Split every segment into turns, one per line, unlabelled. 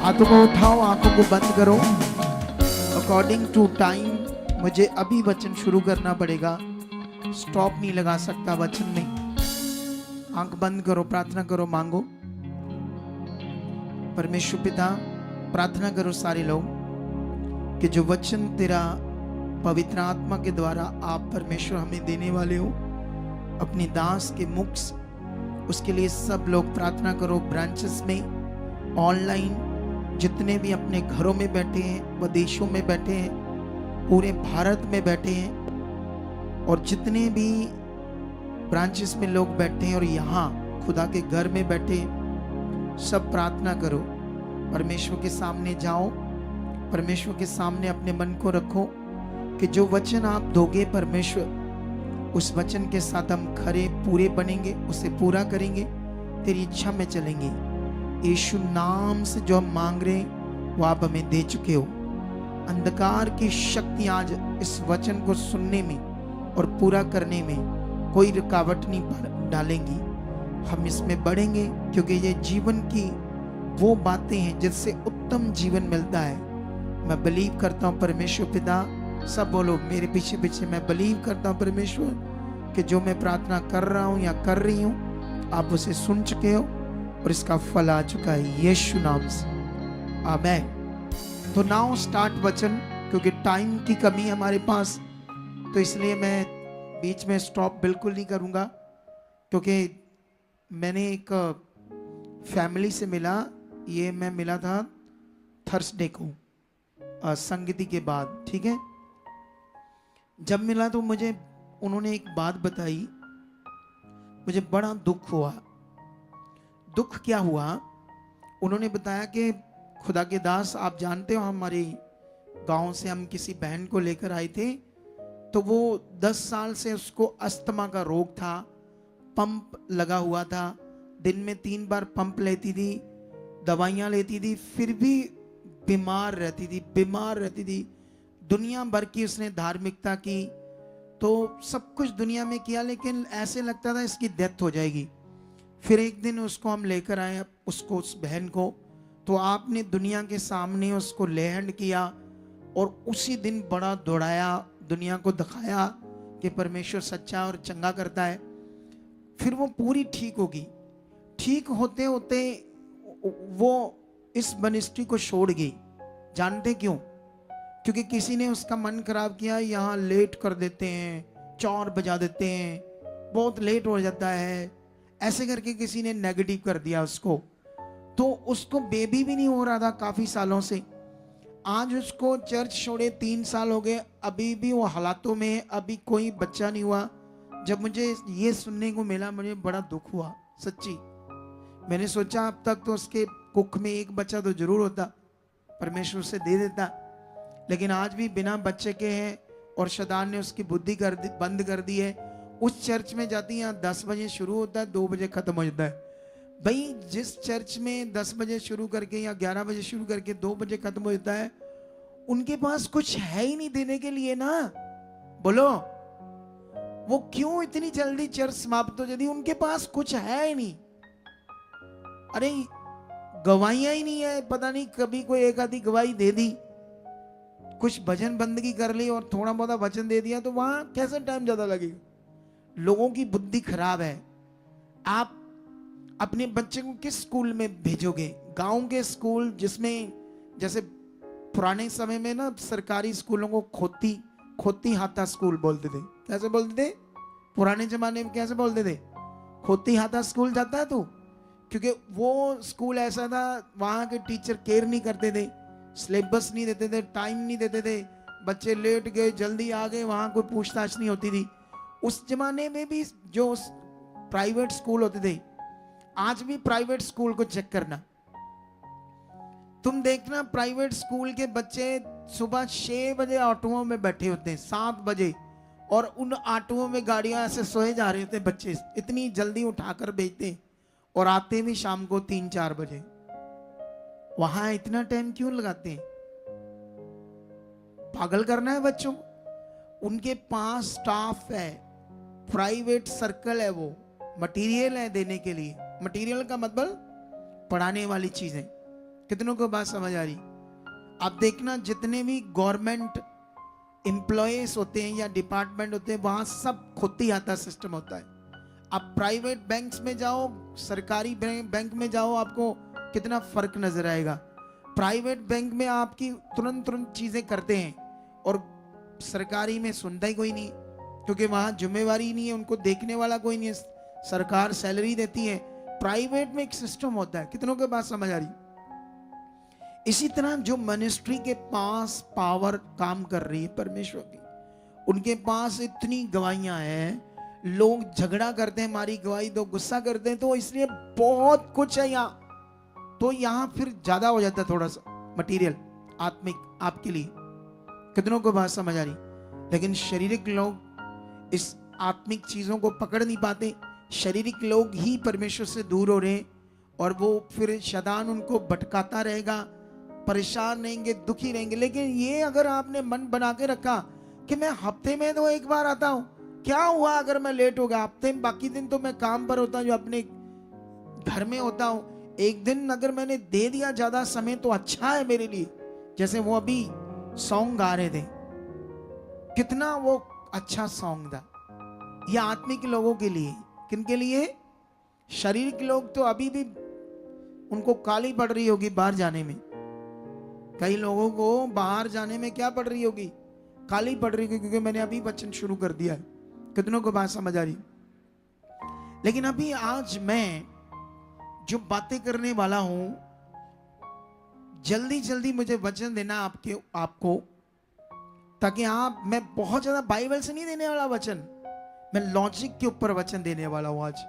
हाथों को उठाओ, आंखों को बंद करो। अकॉर्डिंग टू टाइम मुझे अभी वचन शुरू करना पड़ेगा, स्टॉप नहीं लगा सकता वचन में। आंख बंद करो, प्रार्थना करो, मांगो। परमेश्वर पिता, प्रार्थना करो सारे लोग कि जो वचन तेरा पवित्र आत्मा के द्वारा आप परमेश्वर हमें देने वाले हो अपने दास के मुख से, उसके लिए सब लोग प्रार्थना करो। ब्रांचेस में, ऑनलाइन, जितने भी अपने घरों में बैठे हैं, विदेशों में बैठे हैं, पूरे भारत में बैठे हैं, और जितने भी ब्रांचेस में लोग बैठे हैं और यहाँ खुदा के घर में बैठे हैं, सब प्रार्थना करो। परमेश्वर के सामने जाओ, परमेश्वर के सामने अपने मन को रखो कि जो वचन आप दोगे परमेश्वर, उस वचन के साथ हम खरे पूरे बनेंगे, उसे पूरा करेंगे, तेरी इच्छा में चलेंगे। यीशु नाम से जो हम मांग रहे हैं वो आप हमें दे चुके हो। अंधकार की शक्ति आज इस वचन को सुनने में और पूरा करने में कोई रुकावट नहीं डालेंगी। हम इसमें बढ़ेंगे क्योंकि ये जीवन की वो बातें हैं जिससे उत्तम जीवन मिलता है। मैं बिलीव करता हूँ परमेश्वर पिता, सब बोलो मेरे पीछे पीछे, मैं बिलीव करता हूँ परमेश्वर कि जो मैं प्रार्थना कर रहा हूँ या कर रही हूँ आप उसे सुन चुके हो और इसका फल आ चुका है यीशु नाम से, आमीन। तो नाउ स्टार्ट वचन, क्योंकि टाइम की कमी है हमारे पास, तो इसलिए मैं बीच में स्टॉप बिल्कुल नहीं करूँगा। क्योंकि मैंने एक फैमिली से मिला, ये मैं मिला था थर्सडे को संगति के बाद, ठीक है। जब मिला तो मुझे उन्होंने एक बात बताई, मुझे बड़ा दुख हुआ। दुख क्या हुआ, उन्होंने बताया कि खुदा के दास, आप जानते हो हमारे गांव से हम किसी बहन को लेकर आए थे, तो वो 10 साल से उसको अस्थमा का रोग था, पंप लगा हुआ था, दिन में 3 बार पंप लेती थी, दवाइयाँ लेती थी, फिर भी बीमार रहती थी। दुनिया भर की उसने धार्मिकता की, तो सब कुछ दुनिया में किया, लेकिन ऐसे लगता था इसकी डेथ हो जाएगी। फिर एक दिन उसको हम लेकर आए, उसको, उस बहन को, तो आपने दुनिया के सामने उसको लेहंड किया और उसी दिन बड़ा दौड़ाया, दुनिया को दिखाया कि परमेश्वर सच्चा और चंगा करता है। फिर वो पूरी ठीक होगी। ठीक होते होते वो इस मिनिस्ट्री को छोड़ गई। जानते क्यों? क्योंकि किसी ने उसका मन खराब किया, यहाँ लेट कर देते हैं, 4 बजा देते हैं, बहुत लेट हो जाता है, ऐसे करके किसी ने नेगेटिव कर दिया उसको। तो उसको बेबी भी नहीं हो रहा था काफी सालों से। आज उसको चर्च छोड़े 3 साल हो गए, अभी भी वो हालातों में, अभी कोई बच्चा नहीं हुआ। जब मुझे ये सुनने को मिला मुझे बड़ा दुख हुआ, सच्ची। मैंने सोचा अब तक तो उसके कुख में एक बच्चा तो जरूर होता, परमेश्वर से दे देता, लेकिन आज भी बिना बच्चे के हैं और शैतान ने उसकी बुद्धि बंद कर दी है। उस चर्च में जाती है, यहाँ 10 बजे शुरू होता है, 2 बजे खत्म हो जाता है। भाई जिस चर्च में 10 बजे शुरू करके या 11 बजे शुरू करके 2 बजे खत्म हो जाता है, उनके पास कुछ है ही नहीं देने के लिए ना। बोलो वो क्यों इतनी जल्दी चर्च समाप्त हो जाती? उनके पास कुछ है ही नहीं। अरे गवाहियां ही नहीं है, पता नहीं कभी कोई एक आधी गवाही दे दी, कुछ भजन बंदगी कर ली और थोड़ा बहुत वचन दे दिया, तो वहां कैसे टाइम ज्यादा लगेगा? लोगों की बुद्धि खराब है। आप अपने बच्चे को किस स्कूल में भेजोगे? गांव के स्कूल जिसमें, जैसे पुराने समय में ना सरकारी स्कूलों को खोती हाथा स्कूल बोलते थे। कैसे बोलते थे पुराने जमाने में? कैसे बोलते थे? खोती हाथा स्कूल जाता है तू, क्योंकि वो स्कूल ऐसा था, वहां के टीचर केयर नहीं करते थे, सिलेबस नहीं देते थे, टाइम नहीं देते थे, बच्चे लेट गए, जल्दी आ गए, वहां कोई पूछताछ नहीं होती थी। उस जमाने में भी जो प्राइवेट स्कूल होते थे, आज भी प्राइवेट स्कूल को चेक करना, तुम देखना प्राइवेट स्कूल के बच्चे सुबह 6 बजे ऑटोओं में बैठे होते हैं, 7 बजे, और उन ऑटोओं में गाड़ियां ऐसे सोए जा रहे होते हैं बच्चे, इतनी जल्दी उठाकर भेजते, और आते भी शाम को 3-4 बजे। वहां इतना टाइम क्यों लगाते हैं? पागल करना है बच्चों। उनके पास स्टाफ है, प्राइवेट सर्कल है, वो मटेरियल है देने के लिए। मटेरियल का मतलब पढ़ाने वाली चीजें, कितनों को बात समझ आ रही? आप देखना जितने भी गवर्नमेंट एम्प्लॉयज होते हैं या डिपार्टमेंट होते हैं, वहां सब खुद आता सिस्टम होता है। आप प्राइवेट बैंक्स में जाओ, सरकारी बैंक में जाओ, आपको कितना फर्क नजर आएगा। प्राइवेट बैंक में आपकी तुरंत तुरंत चीजें करते हैं और सरकारी में सुनता ही कोई नहीं, क्योंकि वहां जिम्मेवारी नहीं है, उनको देखने वाला कोई नहीं है, सरकार सैलरी देती है। प्राइवेट में एक सिस्टम होता है। कितनों के बात समझ आ रही? इसी तरह जो मिनिस्ट्री के पास पावर काम कर रही है परमेश्वर की, उनके पास इतनी गवाहियां हैं, लोग झगड़ा करते हैं, हमारी गवाही दो, गुस्सा करते हैं, तो इसलिए बहुत कुछ है यहाँ। तो यहाँ फिर ज्यादा हो जाता है थोड़ा सा मटेरियल आत्मिक आपके लिए। कितनों को बात समझ आ रही? लेकिन शारीरिक लोग इस आत्मिक चीजों को पकड़ नहीं पाते। शारीरिक लोग ही परमेश्वर से दूर हो रहे हैं और वो फिर शैतान उनको भटकाता रहेगा, परेशान रहेंगे, दुखी रहेंगे। लेकिन ये अगर आपने मन बना के रखा कि मैं हफ्ते में तो एक बार आता हूं, क्या हुआ अगर मैं लेट हो गया? हफ्ते में बाकी दिन तो मैं काम पर होता हूं, जो अपने घर में होता हूं। एक दिन अगर मैंने दे दिया ज्यादा समय तो अच्छा है मेरे लिए। जैसे वो अभी सॉन्ग गा रहे थे, कितना वो अच्छा सॉन्ग था। यह आत्मिक लोगों के लिए। किनके लिए? शारीरिक लोग तो अभी भी उनको काली पड़ रही होगी बाहर जाने में। कई लोगों को बाहर जाने में क्या पड़ रही होगी? काली पड़ रही होगी, क्योंकि मैंने अभी वचन शुरू कर दिया है। कितनों को बात समझ आ रही? लेकिन अभी आज मैं जो बातें करने वाला हूं, जल्दी जल्दी मुझे वचन देना आपको, ताकि मैं बहुत ज्यादा बाइबल से नहीं देने वाला वचन, मैं लॉजिक के ऊपर वचन देने वाला हूं आज।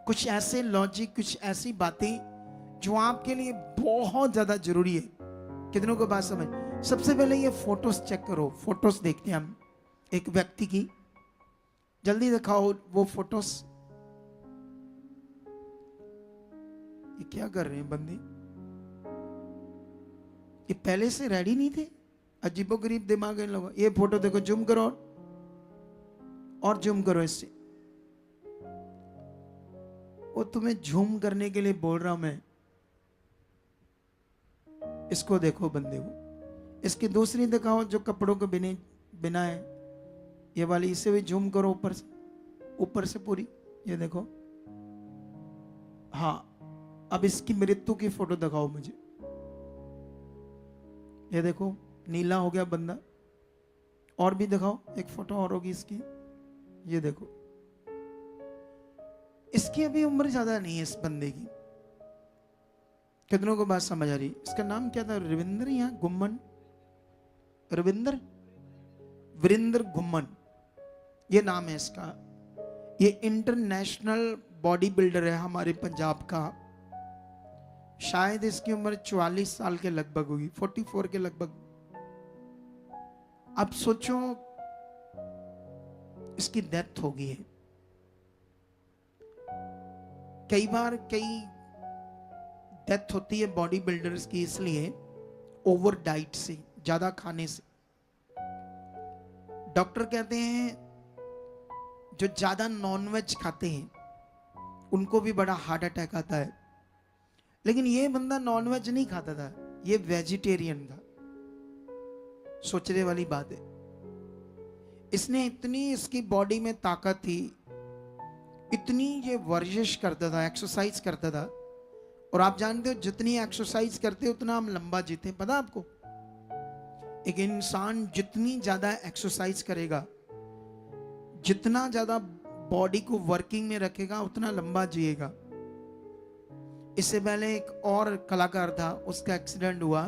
कुछ ऐसे लॉजिक, कुछ ऐसी बातें जो आपके लिए बहुत ज्यादा जरूरी है। कितनों को बात समझ? सबसे पहले ये फोटोज चेक करो। फोटोज देखते हैं हम एक व्यक्ति की। जल्दी दिखाओ वो फोटोज। ये क्या कर रहे हैं बंदे? ये पहले से रेडी नहीं थे? अजीबोगरीब दिमाग है इन लोगों। ये फोटो देखो, जूम करो और जूम करो इससे। वो तुम्हें जूम करने के लिए बोल रहा हूं मैं। इसको देखो बंदे को। इसकी दूसरी दिखाओ जो कपड़ों के बिना है, ये वाली। इसे भी जूम करो ऊपर से पूरी। ये देखो। हाँ, अब इसकी मृत्यु की फोटो दिखाओ मुझे। ये देखो, नीला हो गया बंदा। और भी दिखाओ, एक फोटो और होगी इसकी। ये देखो, इसकी अभी उम्र ज्यादा नहीं है इस बंदे की। कितनों को बात समझ आ रही? इसका नाम क्या था? रविंद्र या घुम्मन? वीरेंद्र घुम्मन, ये नाम है इसका। ये इंटरनेशनल बॉडी बिल्डर है हमारे पंजाब का। शायद इसकी उम्र 44 साल के लगभग होगी, 44 के लगभग। अब सोचो, इसकी डेथ हो गई है। कई बार डेथ होती है बॉडी बिल्डर्स की, इसलिए ओवर डाइट से, ज्यादा खाने से। डॉक्टर कहते हैं जो ज्यादा नॉनवेज खाते हैं उनको भी बड़ा हार्ट अटैक आता है। लेकिन ये बंदा नॉनवेज नहीं खाता था, ये वेजिटेरियन था। सोचने वाली बात है। इसने इतनी, इसकी बॉडी में ताकत थी, इतनी ये वर्जिश करता था, एक्सरसाइज करता था। और आप जानते हो जितनी एक्सरसाइज करते हो उतना हम लंबा जीते। पता आपको? एक इंसान जितनी ज्यादा एक्सरसाइज करेगा, जितना ज्यादा बॉडी को वर्किंग में रखेगा, उतना लंबा जिएगा। इससे पहले एक और कलाकार था, उसका एक्सीडेंट हुआ।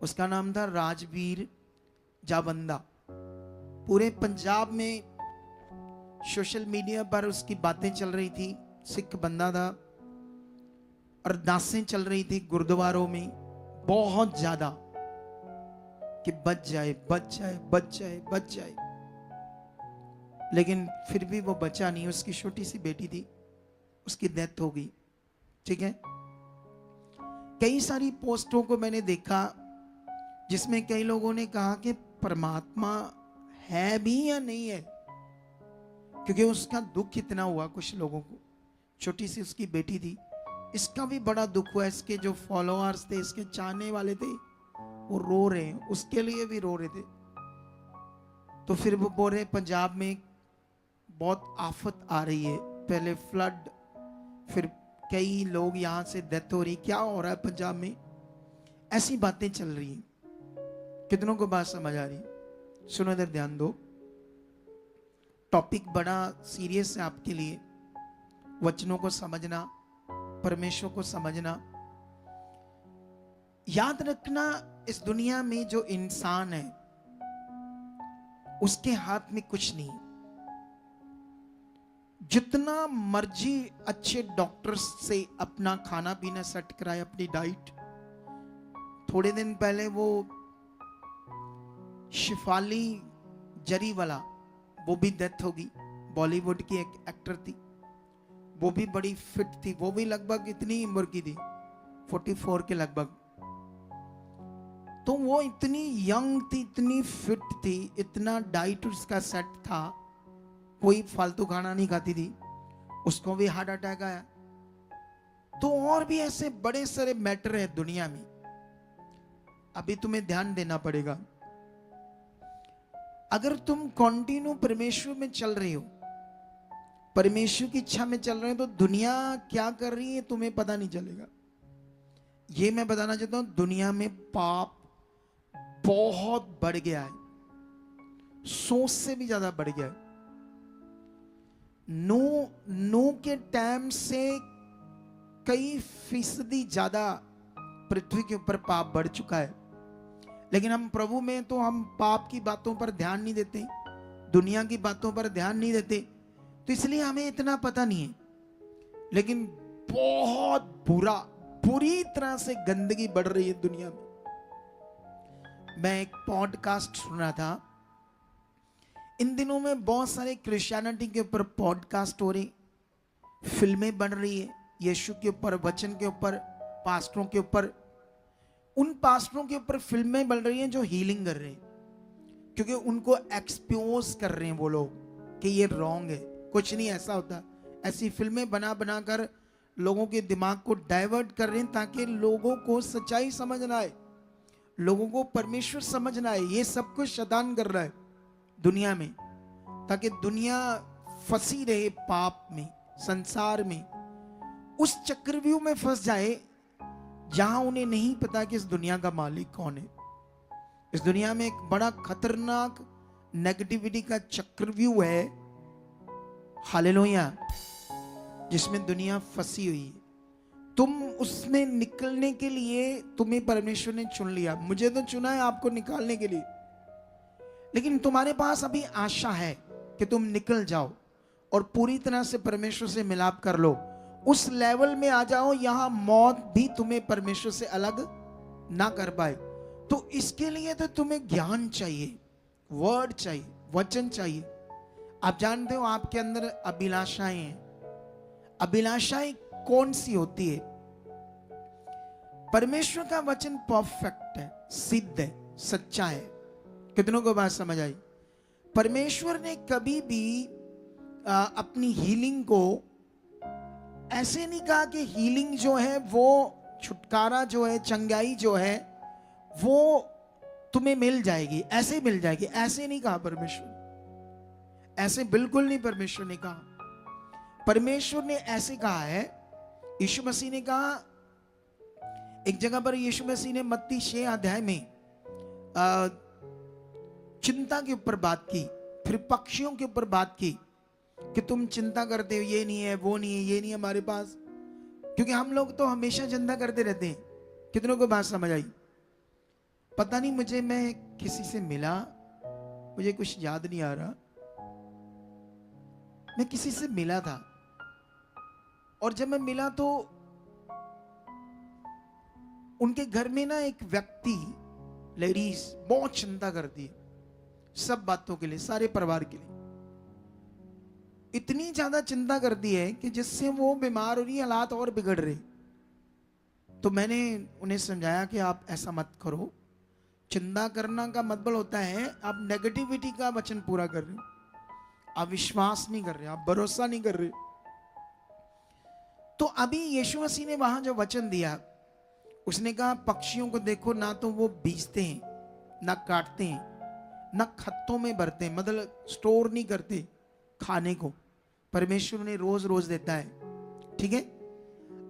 उसका नाम था राजवीर जाबंदा। पूरे पंजाब में सोशल मीडिया पर उसकी बातें चल रही थी। सिख बंदा था, अरदासें चल रही थी गुरुद्वारों में बहुत ज्यादा कि बच जाए, बच जाए, बच जाए, बच जाए। लेकिन फिर भी वो बचा नहीं। उसकी छोटी सी बेटी थी, उसकी डेथ हो गई। ठीक है। कई सारी पोस्टों को मैंने देखा जिसमें कई लोगों ने कहा कि परमात्मा है भी या नहीं है, क्योंकि उसका दुख इतना हुआ कुछ लोगों को। छोटी सी उसकी बेटी थी, इसका भी बड़ा दुख हुआ। इसके जो फॉलोअर्स थे, इसके चाहने वाले थे, वो रो रहे हैं, उसके लिए भी रो रहे थे। तो फिर वो बोल रहे पंजाब में बहुत आफत आ रही है, पहले फ्लड, फिर कई लोग यहां से डेथ हो रही, क्या हो रहा है पंजाब में, ऐसी बातें चल रही हैं। कितनों को बात समझ आ रही? सुनो, इधर ध्यान दो, टॉपिक बड़ा सीरियस है आपके लिए। वचनों को समझना, परमेश्वर को समझना। याद रखना, इस दुनिया में जो इंसान है उसके हाथ में कुछ नहीं। जितना मर्जी अच्छे डॉक्टर्स से अपना खाना पीना सेट कराए, अपनी डाइट। थोड़े दिन पहले वो शिफाली जरी वाला, वो भी डेथ होगी, बॉलीवुड की एक एक्टर थी, वो भी बड़ी फिट थी, वो भी लगभग इतनी उम्र की थी, 44 के लगभग। तो वो इतनी यंग थी, इतनी फिट थी, इतना डाइट उसका सेट था, कोई फालतू खाना नहीं खाती थी, उसको भी हार्ट अटैक आया। तो और भी ऐसे बड़े सारे मैटर है दुनिया में। अभी तुम्हें ध्यान देना पड़ेगा। अगर तुम कंटिन्यू परमेश्वर में चल रहे हो, परमेश्वर की इच्छा में चल रहे हो, तो दुनिया क्या कर रही है तुम्हें पता नहीं चलेगा। ये मैं बताना चाहता हूं, दुनिया में पाप बहुत बढ़ गया है, सोच से भी ज्यादा बढ़ गया है। नू के टाइम से कई फीसदी ज्यादा पृथ्वी के ऊपर पाप बढ़ चुका है। लेकिन हम प्रभु में तो हम पाप की बातों पर ध्यान नहीं देते, दुनिया की बातों पर ध्यान नहीं देते, तो इसलिए हमें इतना पता नहीं है। लेकिन बहुत बुरी तरह से गंदगी बढ़ रही है दुनिया में। मैं एक पॉडकास्ट सुन रहा था, इन दिनों में बहुत सारे क्रिश्चियनिटी के ऊपर पॉडकास्ट हो रही, फिल्में बन रही है, यीशु के ऊपर, वचन के ऊपर, पास्टरों के ऊपर। उन पास्टरों के ऊपर फिल्में बन रही हैं जो हीलिंग कर रहे हैं, क्योंकि उनको एक्सपोज कर रहे हैं वो लोग कि ये रॉन्ग है, कुछ नहीं ऐसा होता। ऐसी फिल्में बना कर लोगों के दिमाग को डाइवर्ट कर रहे हैं, ताकि लोगों को सच्चाई समझ ना आए, लोगों को परमेश्वर समझ ना आए। ये सब कुछ शैतान कर रहा है दुनिया में, ताकि दुनिया फंसी रहे पाप में, संसार में, उस चक्रव्यूह में फंस जाए जहां उन्हें नहीं पता कि इस दुनिया का मालिक कौन है। इस दुनिया में एक बड़ा खतरनाक नेगेटिविटी का चक्रव्यूह है, हालेलुया, जिसमें दुनिया फंसी हुई है। तुम उसमें निकलने के लिए तुम्हें परमेश्वर ने चुन लिया, मुझे तो चुना है आपको निकालने के लिए। लेकिन तुम्हारे पास अभी आशा है कि तुम निकल जाओ और पूरी तरह से परमेश्वर से मिलाप कर लो, उस लेवल में आ जाओ यहां मौत भी तुम्हें परमेश्वर से अलग ना कर पाए। तो इसके लिए तो तुम्हें ज्ञान चाहिए, वर्ड चाहिए, वचन चाहिए। आप जानते हो आपके अंदर अभिलाषाएं हैं। अभिलाषाएं कौन सी होती है? परमेश्वर का वचन परफेक्ट है, सिद्ध है, सच्चा है। कितनों को बात समझ आई? परमेश्वर ने कभी भी अपनी हीलिंग को ऐसे नहीं कहा कि हीलिंग जो है वो, छुटकारा जो है, चंगाई जो है वो तुम्हें मिल जाएगी, ऐसे मिल जाएगी, ऐसे नहीं कहा परमेश्वर। ऐसे बिल्कुल नहीं परमेश्वर ने कहा। परमेश्वर ने ऐसे कहा है, यीशु मसीह ने कहा एक जगह पर, यीशु मसीह ने मत्ती 6 अध्याय में चिंता के ऊपर बात की, फिर पक्षियों के ऊपर बात की कि तुम चिंता करते हो, ये नहीं है, वो नहीं है, ये नहीं है हमारे पास, क्योंकि हम लोग तो हमेशा चिंता करते रहते हैं। कितनों को बात समझ आई? पता नहीं, मैं किसी से मिला, मुझे कुछ याद नहीं आ रहा, मैं किसी से मिला था, और जब मैं मिला तो उनके घर में ना एक व्यक्ति, लेडीज, बहुत चिंता करती है सब बातों के लिए, सारे परिवार के लिए। इतनी ज्यादा चिंता करती है कि जिससे वो बीमार हो रही है, हालात और बिगड़ रहे। तो मैंने उन्हें समझाया कि आप ऐसा मत करो, चिंता करना का मतलब होता है आप नेगेटिविटी का वचन पूरा कर रहे हो, आप विश्वास नहीं कर रहे, आप भरोसा नहीं कर रहे। तो अभी यीशु मसीह ने वहां जो वचन दिया, उसने कहा पक्षियों को देखो, ना तो वो बीजते हैं, ना काटते हैं, ना खत्तों में भरते हैं, मतलब स्टोर नहीं करते खाने को, परमेश्वर ने रोज रोज देता है। ठीक है।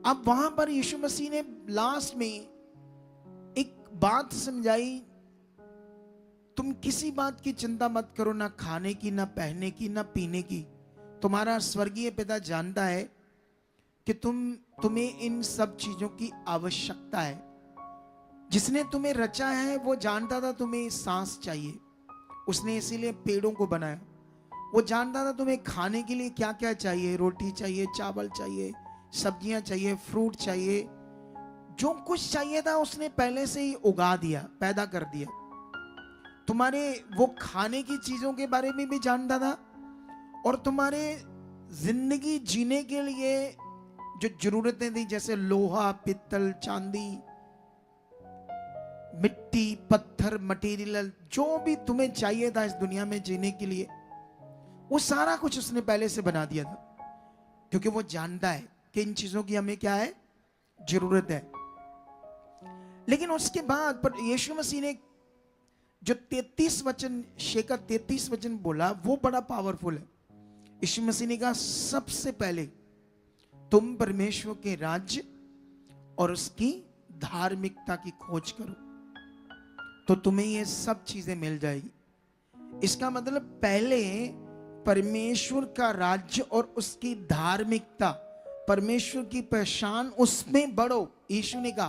अब वहां पर यीशु मसीह ने लास्ट में एक बात समझाई, तुम किसी बात की चिंता मत करो, ना खाने की, ना पहनने की, ना पीने की। तुम्हारा स्वर्गीय पिता जानता है कि तुम्हें इन सब चीजों की आवश्यकता है। जिसने तुम्हें रचा है वो जानता था तुम्हें सांस चाहिए, उसने इसीलिए पेड़ों को बनाया। वो जानता था तुम्हें खाने के लिए क्या क्या चाहिए, रोटी चाहिए, चावल चाहिए, सब्जियां चाहिए, फ्रूट चाहिए, जो कुछ चाहिए था उसने पहले से ही उगा दिया, पैदा कर दिया। तुम्हारे वो खाने की चीजों के बारे में भी जानता था, और तुम्हारे जिंदगी जीने के लिए जो जरूरतें थी, जैसे लोहा, पित्तल, चांदी, मिट्टी, पत्थर, मटेरियल, जो भी तुम्हें चाहिए था इस दुनिया में जीने के लिए, वो सारा कुछ उसने पहले से बना दिया था, क्योंकि वो जानता है कि इन चीजों की हमें क्या है, जरूरत है। लेकिन उसके बाद पर यीशु मसीह ने जो 33 वचन, शेखर 33 वचन बोला, वो बड़ा पावरफुल है। यीशु मसीह ने कहा सबसे पहले तुम परमेश्वर के राज्य और उसकी धार्मिकता की खोज करो, तो तुम्हें ये सब चीजें मिल जाएगी। इसका मतलब पहले परमेश्वर का राज्य और उसकी धार्मिकता, परमेश्वर की पहचान, उसमें बढ़ो। यीशु ने कहा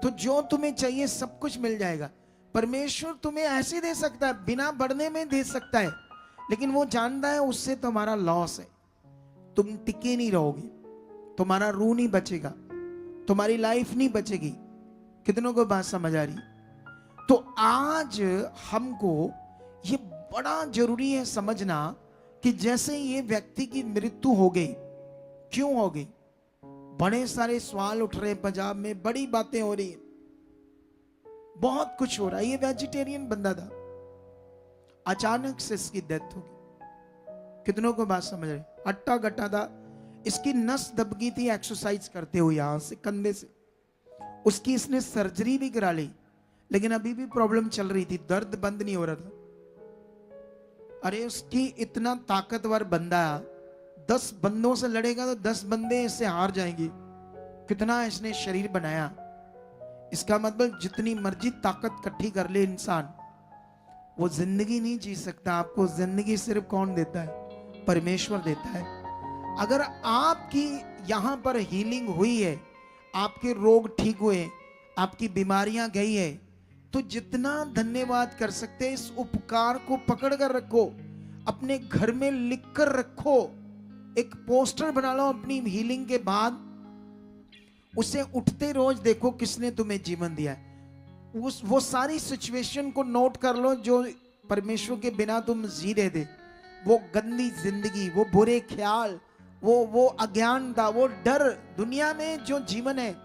तो जो तुम्हें चाहिए सब कुछ मिल जाएगा। परमेश्वर तुम्हें ऐसे दे सकता है, बिना बढ़ने में दे सकता है, लेकिन वो जानता है उससे तुम्हारा लॉस है, तुम टिके नहीं रहोगे, तुम्हारा रूह नहीं बचेगा, तुम्हारी लाइफ नहीं बचेगी। कितनों को बात समझ आ रही? तो आज हमको ये बड़ा जरूरी है समझना कि जैसे ये व्यक्ति की मृत्यु हो गई, क्यों हो गई? बड़े सारे सवाल उठ रहे, पंजाब में बड़ी बातें हो रही है, बहुत कुछ हो रहा है। ये वेजिटेरियन बंदा था, अचानक से इसकी डेथ हो गई। कितनों को बात समझ रहे? हट्टा गट्टा था, इसकी नस दब गई थी एक्सरसाइज करते हुए, यहां से कंधे से। उसकी इसने सर्जरी भी करा ली, लेकिन अभी भी प्रॉब्लम चल रही थी, दर्द बंद नहीं हो रहा था। अरे उसकी इतना ताकतवर बंदा, 10 बंदों से लड़ेगा तो 10 बंदे इससे हार जाएंगे। कितना इसने शरीर बनाया, इसका मतलब जितनी मर्जी ताकत इकट्ठी कर ले इंसान, वो जिंदगी नहीं जी सकता। आपको जिंदगी सिर्फ कौन देता है? परमेश्वर देता है। अगर आपकी यहां पर हीलिंग हुई है, आपके रोग ठीक हुए, आपकी बीमारियां गई है, तो जितना धन्यवाद कर सकते हैं, इस उपकार को पकड़ कर रखो, अपने घर में लिख कर रखो, एक पोस्टर बना लो अपनी हीलिंग के बाद, उसे उठते रोज देखो किसने तुम्हें जीवन दिया है। वो सारी सिचुएशन को नोट कर लो जो परमेश्वर के बिना तुम जी रहे थे, वो गंदी जिंदगी, वो बुरे ख्याल, वो अज्ञानता, वो डर, दुनिया में जो जीवन है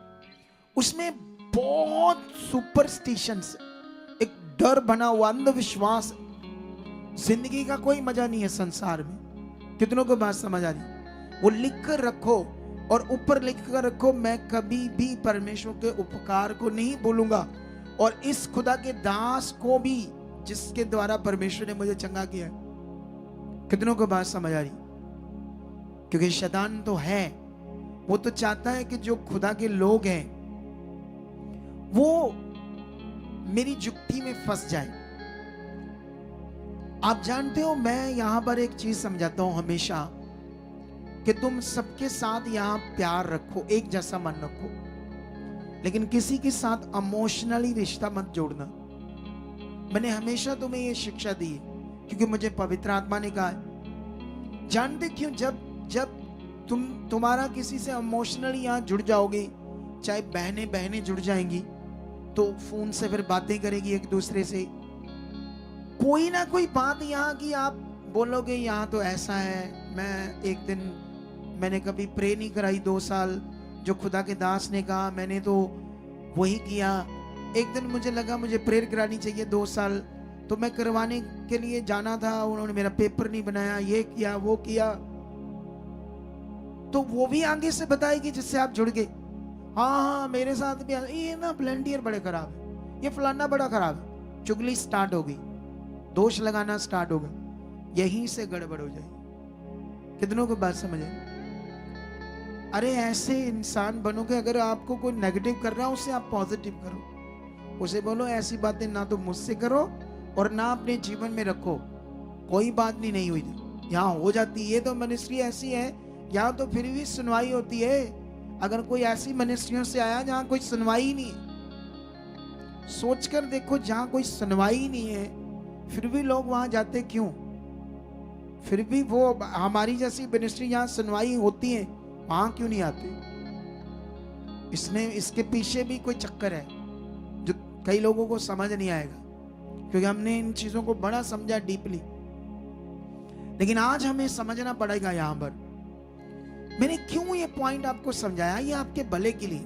उसमें बहुत सुपरस्टिशंस, एक डर बना हुआ, अंधविश्वास, जिंदगी का कोई मजा नहीं है संसार में। कितनों को बात समझ आ रही? वो लिख कर रखो, और ऊपर लिख कर रखो, मैं कभी भी परमेश्वर के उपकार को नहीं भूलूंगा, और इस खुदा के दास को भी जिसके द्वारा परमेश्वर ने मुझे चंगा किया। कितनों को बात समझ आ रही? क्योंकि शैतान तो है, वो तो चाहता है कि जो खुदा के लोग हैं वो मेरी जुक्ति में फंस जाए। आप जानते हो, मैं यहां पर एक चीज समझाता हूं हमेशा, कि तुम सबके साथ यहां प्यार रखो, एक जैसा मन रखो, लेकिन किसी के साथ इमोशनली रिश्ता मत जोड़ना। मैंने हमेशा तुम्हें यह शिक्षा दी है, क्योंकि मुझे पवित्र आत्मा ने कहा है। जानते क्यों? जब तुम्हारा किसी से इमोशनली यहां जुड़ जाओगे, चाहे बहनें जुड़ जाएंगी, तो फोन से फिर बातें करेगी एक दूसरे से, कोई ना कोई बात यहाँ की आप बोलोगे यहाँ तो ऐसा है। मैंने कभी प्रे नहीं कराई 2 साल, जो खुदा के दास ने कहा मैंने तो वही किया। एक दिन मुझे लगा मुझे प्रेयर करानी चाहिए 2 साल, तो मैं करवाने के लिए जाना था, उन्होंने मेरा पेपर नहीं बनाया, ये किया वो किया। तो वो भी आगे से बताएगी जिससे आप जुड़ गए। हाँ हाँ मेरे साथ भी ये ना वॉलंटियर बड़े खराब है, ये फलाना बड़ा खराब है। चुगली स्टार्ट हो गई, दोष लगाना स्टार्ट हो गया, यहीं से गड़बड़ हो जाएगी। कितनों को बात समझ आई? अरे ऐसे इंसान बनोगे, अगर आपको कोई नेगेटिव कर रहा है उसे आप पॉजिटिव करो, उसे बोलो ऐसी बातें ना तो मुझसे करो और ना अपने जीवन में रखो। कोई बात नहीं हुई थी, यहाँ हो जाती है। ये तो मिनिस्ट्री ऐसी है, यहाँ तो फिर भी सुनवाई होती है। अगर कोई ऐसी मिनिस्ट्रियों से आया जहाँ कोई सुनवाई ही नहीं है, सोचकर देखो, जहाँ कोई सुनवाई ही नहीं है फिर भी लोग वहां जाते क्यों? फिर भी वो हमारी जैसी मिनिस्ट्री जहाँ सुनवाई होती है वहां क्यों नहीं आते? इसके पीछे भी कोई चक्कर है जो कई लोगों को समझ नहीं आएगा, क्योंकि हमने इन चीजों को बड़ा समझा डीपली। लेकिन आज हमें समझना पड़ेगा। यहां पर मैंने क्यों ये पॉइंट आपको समझाया, ये आपके भले के लिए,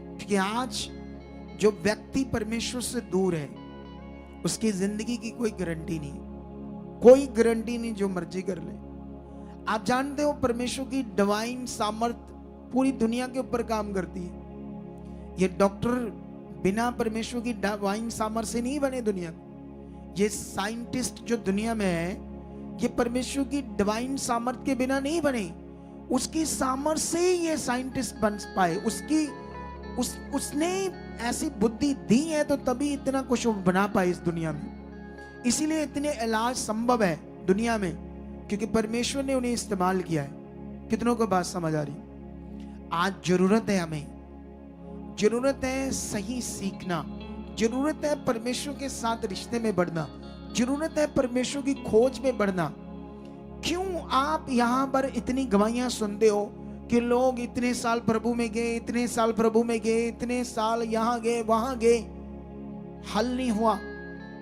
क्योंकि आज जो व्यक्ति परमेश्वर से दूर है उसकी जिंदगी की कोई गारंटी नहीं, कोई गारंटी नहीं, जो मर्जी कर ले। आप जानते हो परमेश्वर की डिवाइन सामर्थ पूरी दुनिया के ऊपर काम करती है। ये डॉक्टर बिना परमेश्वर की डिवाइन सामर्थ से नहीं बने दुनिया में। ये साइंटिस्ट जो दुनिया में है ये परमेश्वर की डिवाइन सामर्थ के बिना नहीं बने। उसकी सामर्थ से ही ये साइंटिस्ट बन पाए। उसने ऐसी बुद्धि दी है तो तभी इतना कुछ बना पाए इस दुनिया में। इसीलिए इतने इलाज संभव है दुनिया में, क्योंकि परमेश्वर ने उन्हें इस्तेमाल किया है। कितनों को बात समझ आ रही? आज जरूरत है, हमें जरूरत है सही सीखना, जरूरत है परमेश्वर के साथ रिश्ते में बढ़ना, जरूरत है परमेश्वर की खोज में बढ़ना। क्यों आप यहां पर इतनी गवाहियां सुनते हो कि लोग इतने साल प्रभु में गए, इतने साल प्रभु में गए, इतने साल यहां गए वहां गए, हल नहीं हुआ?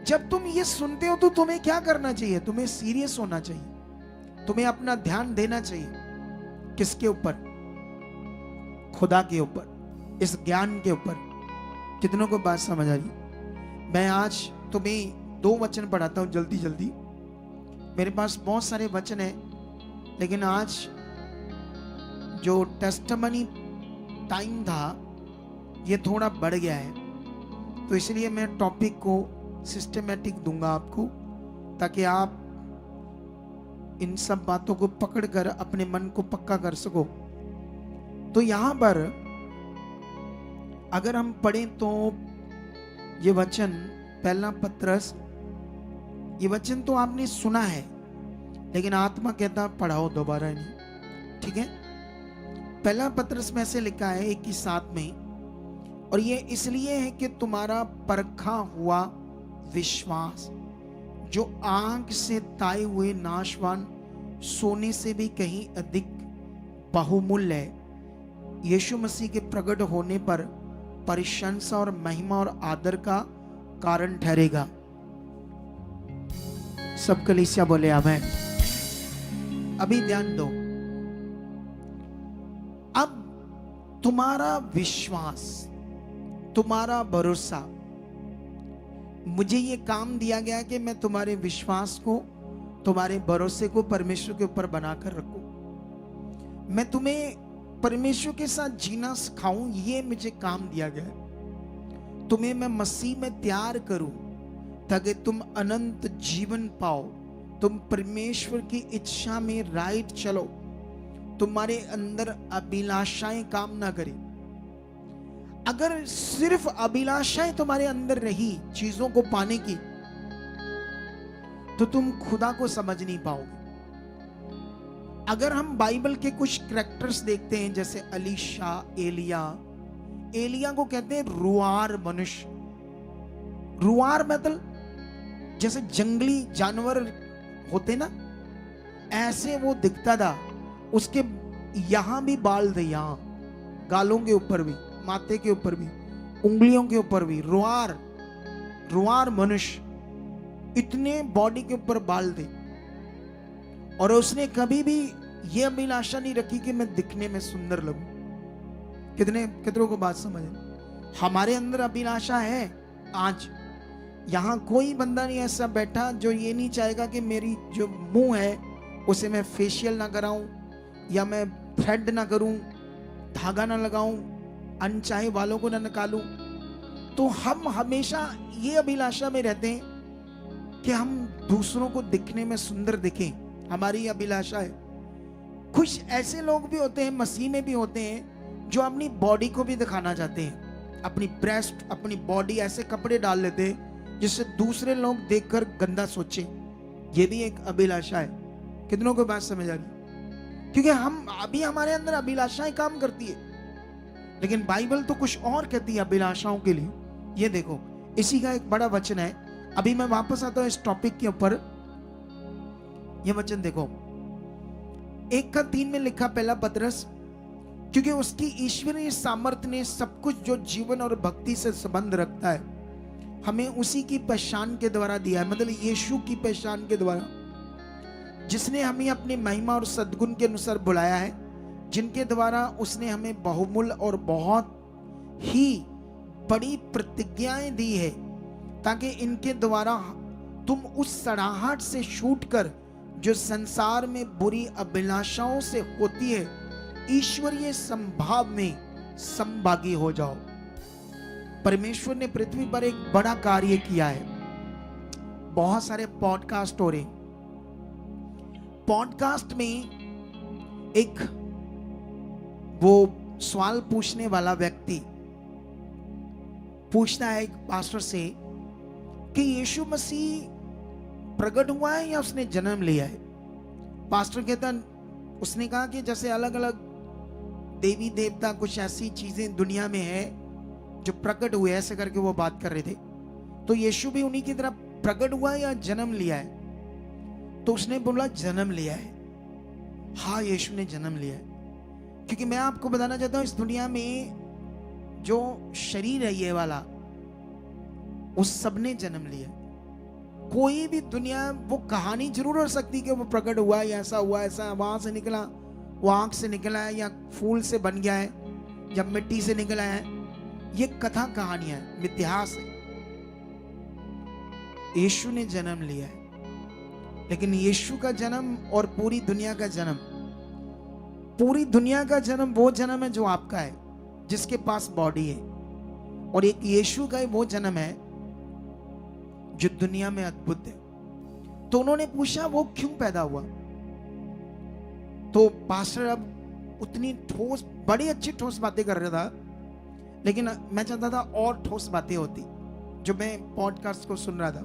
जब तुम ये सुनते हो तो तुम्हें क्या करना चाहिए? तुम्हें सीरियस होना चाहिए, तुम्हें अपना ध्यान देना चाहिए। किसके ऊपर? खुदा के ऊपर, इस ज्ञान के ऊपर। कितनों को बात समझ आ रही? मैं आज तुम्हें 2 वचन पढ़ाता हूं जल्दी जल्दी। मेरे पास बहुत सारे वचन हैं, लेकिन आज जो टेस्टिमनी टाइम था ये थोड़ा बढ़ गया है, तो इसलिए मैं टॉपिक को सिस्टमैटिक दूंगा आपको, ताकि आप इन सब बातों को पकड़कर अपने मन को पक्का कर सको। तो यहां पर अगर हम पढ़ें तो ये वचन, पहला पत्रस, ये वचन तो आपने सुना है, लेकिन आत्मा कहता पढ़ाओ दोबारा नहीं, ठीक है? पहला पत्रस में से लिखा है 1:7 में, और ये इसलिए है कि तुम्हारा परखा हुआ विश्वास, जो आग से ताए हुए नाशवान सोने से भी कहीं अधिक बहुमूल्य है, यीशु मसीह के प्रकट होने पर प्रशंसा और महिमा और आदर का कारण ठहरेगा। सब कलीसिया बोले आमेन। अभी ध्यान दो, अब तुम्हारा विश्वास, तुम्हारा भरोसा, मुझे ये काम दिया गया कि मैं तुम्हारे विश्वास को, तुम्हारे भरोसे को परमेश्वर के ऊपर बनाकर रखूं। मैं तुम्हें परमेश्वर के साथ जीना सिखाऊं, ये मुझे काम दिया गया है। तुम्हें मैं मसीह में तैयार करूं ताकि तुम अनंत जीवन पाओ, तुम परमेश्वर की इच्छा में राइट चलो, तुम्हारे अंदर अभिलाषाएं काम ना करें। अगर सिर्फ अभिलाषाएं तुम्हारे अंदर रही चीजों को पाने की, तो तुम खुदा को समझ नहीं पाओगे। अगर हम बाइबल के कुछ कैरेक्टर्स देखते हैं, जैसे अलीशा, एलिया को कहते हैं रुआर मनुष्य। रुआर मतलब जैसे जंगली जानवर होते ना, ऐसे वो दिखता था। उसके यहां भी बाल थे, यहां गालों के ऊपर भी, माथे के ऊपर भी, उंगलियों के ऊपर भी। रुआर मनुष्य, इतने बॉडी के ऊपर बाल थे। और उसने कभी भी यह अभिलाषा नहीं रखी कि मैं दिखने में सुंदर लगूं। कितनों को बात समझ? हमारे अंदर अभिलाषा है। आज यहां कोई बंदा नहीं ऐसा बैठा जो ये नहीं चाहेगा कि मेरी जो मुंह है उसे मैं फेशियल ना कराऊं, या मैं थ्रेड ना करूं, धागा ना लगाऊं, अनचाहे वालों को ना निकालूं। तो हम हमेशा ये अभिलाषा में रहते हैं कि हम दूसरों को दिखने में सुंदर दिखें, हमारी अभिलाषा है। कुछ ऐसे लोग भी होते हैं, मसीह में भी होते हैं, जो अपनी बॉडी को भी दिखाना चाहते हैं, अपनी ब्रेस्ट, अपनी बॉडी ऐसे कपड़े डाल लेते हैं जिससे दूसरे लोग देखकर गंदा सोचे। ये भी एक अभिलाषा है। कितनों को बात समझ आ रही? क्योंकि हम अभी हमारे अंदर अभिलाषाएं काम करती है, लेकिन बाइबल तो कुछ और कहती है अभिलाषाओं के लिए। ये देखो, इसी का एक बड़ा वचन है। अभी मैं वापस आता हूं इस टॉपिक के ऊपर। ये वचन देखो, 1:3 में लिखा, पहला पतरस, क्योंकि उसकी ईश्वरीय सामर्थ्य ने सब कुछ जो जीवन और भक्ति से संबंध रखता है हमें उसी की पहचान के द्वारा दिया है, मतलब यीशु की पहचान के द्वारा, जिसने हमें अपनी महिमा और सद्गुण के अनुसार बुलाया है, जिनके द्वारा उसने हमें बहुमूल्य और बहुत ही बड़ी प्रतिज्ञाएं दी है, ताकि इनके द्वारा तुम उस सड़ाहट से छूट कर जो संसार में बुरी अभिलाषाओं से होती है, ईश्वरीय संभाव में संभागी हो जाओ। परमेश्वर ने पृथ्वी पर एक बड़ा कार्य किया है। बहुत सारे पॉडकास्ट हो रहे। पॉडकास्ट में एक वो सवाल पूछने वाला व्यक्ति पूछता है एक पास्टर से कि यीशु मसीह प्रकट हुआ है या उसने जन्म लिया है। पास्टर कहता, उसने कहा कि जैसे अलग अलग देवी देवता, कुछ ऐसी चीजें दुनिया में है जो प्रकट हुए, ऐसे करके वो बात कर रहे थे। तो यीशु भी उन्हीं की तरह प्रकट हुआ है या जन्म लिया है? तो उसने बोला जन्म लिया है। हाँ, यीशु ने जन्म लिया है। क्योंकि मैं आपको बताना चाहता हूं, इस दुनिया में जो शरीर है ये वाला, उस सब ने जन्म लिया। कोई भी दुनिया, वो कहानी जरूर हो सकती कि वो प्रकट हुआ है, ऐसा हुआ, ऐसा वहां से निकला, वो आंख से निकला है, या फूल से बन गया है, या मिट्टी से निकला है। ये कथा कहानियां है, इतिहास है। यीशु ने जन्म लिया है, लेकिन यीशु का जन्म और पूरी दुनिया का जन्म, पूरी दुनिया का जन्म वो जन्म है जो आपका है, जिसके पास बॉडी है, और एक यीशु का वो जन्म है जो दुनिया में अद्भुत है। तो उन्होंने पूछा वो क्यों पैदा हुआ? तो पास्टर अब उतनी ठोस, बड़ी अच्छी ठोस बातें कर रहा था, लेकिन मैं चाहता था और ठोस बातें होती जो मैं पॉडकास्ट को सुन रहा था।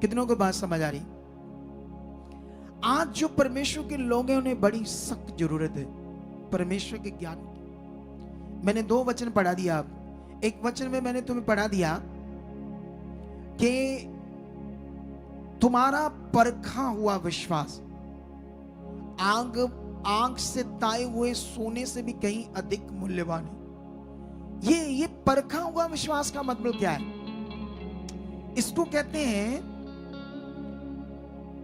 कितनों को बात समझ आ रही? आज जो परमेश्वर के लोग हैं उन्हें बड़ी सख्त जरूरत है परमेश्वर के ज्ञान की। मैंने 2 वचन पढ़ा दिया। अब एक वचन में मैंने तुम्हें पढ़ा दिया कि तुम्हारा परखा हुआ विश्वास आग से ताए हुए सोने से भी कहीं अधिक मूल्यवान है। ये परखा हुआ विश्वास का मतलब क्या है? इसको कहते हैं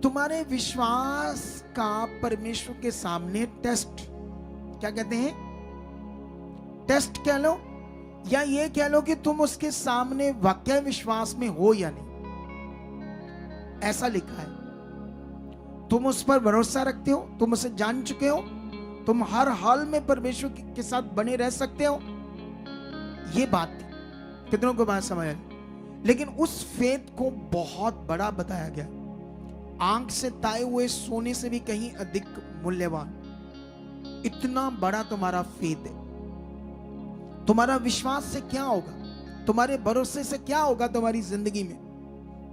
तुम्हारे विश्वास का परमेश्वर के सामने टेस्ट। क्या कहते हैं? टेस्ट कह लो, या ये कह लो कि तुम उसके सामने वाकई विश्वास में हो या नहीं। ऐसा लिखा है। तुम उस पर भरोसा रखते हो, तुम उसे जान चुके हो, तुम हर हाल में परमेश्वर के साथ बने रह सकते हो। ये बात थी। कितनों को बात समझ आई? लेकिन उस फेथ को बहुत बड़ा बताया गया, आंख से ताए हुए सोने से भी कहीं अधिक मूल्यवान। इतना बड़ा तुम्हारा फेथ है। तुम्हारा विश्वास से क्या होगा, तुम्हारे भरोसे से क्या होगा तुम्हारी जिंदगी में,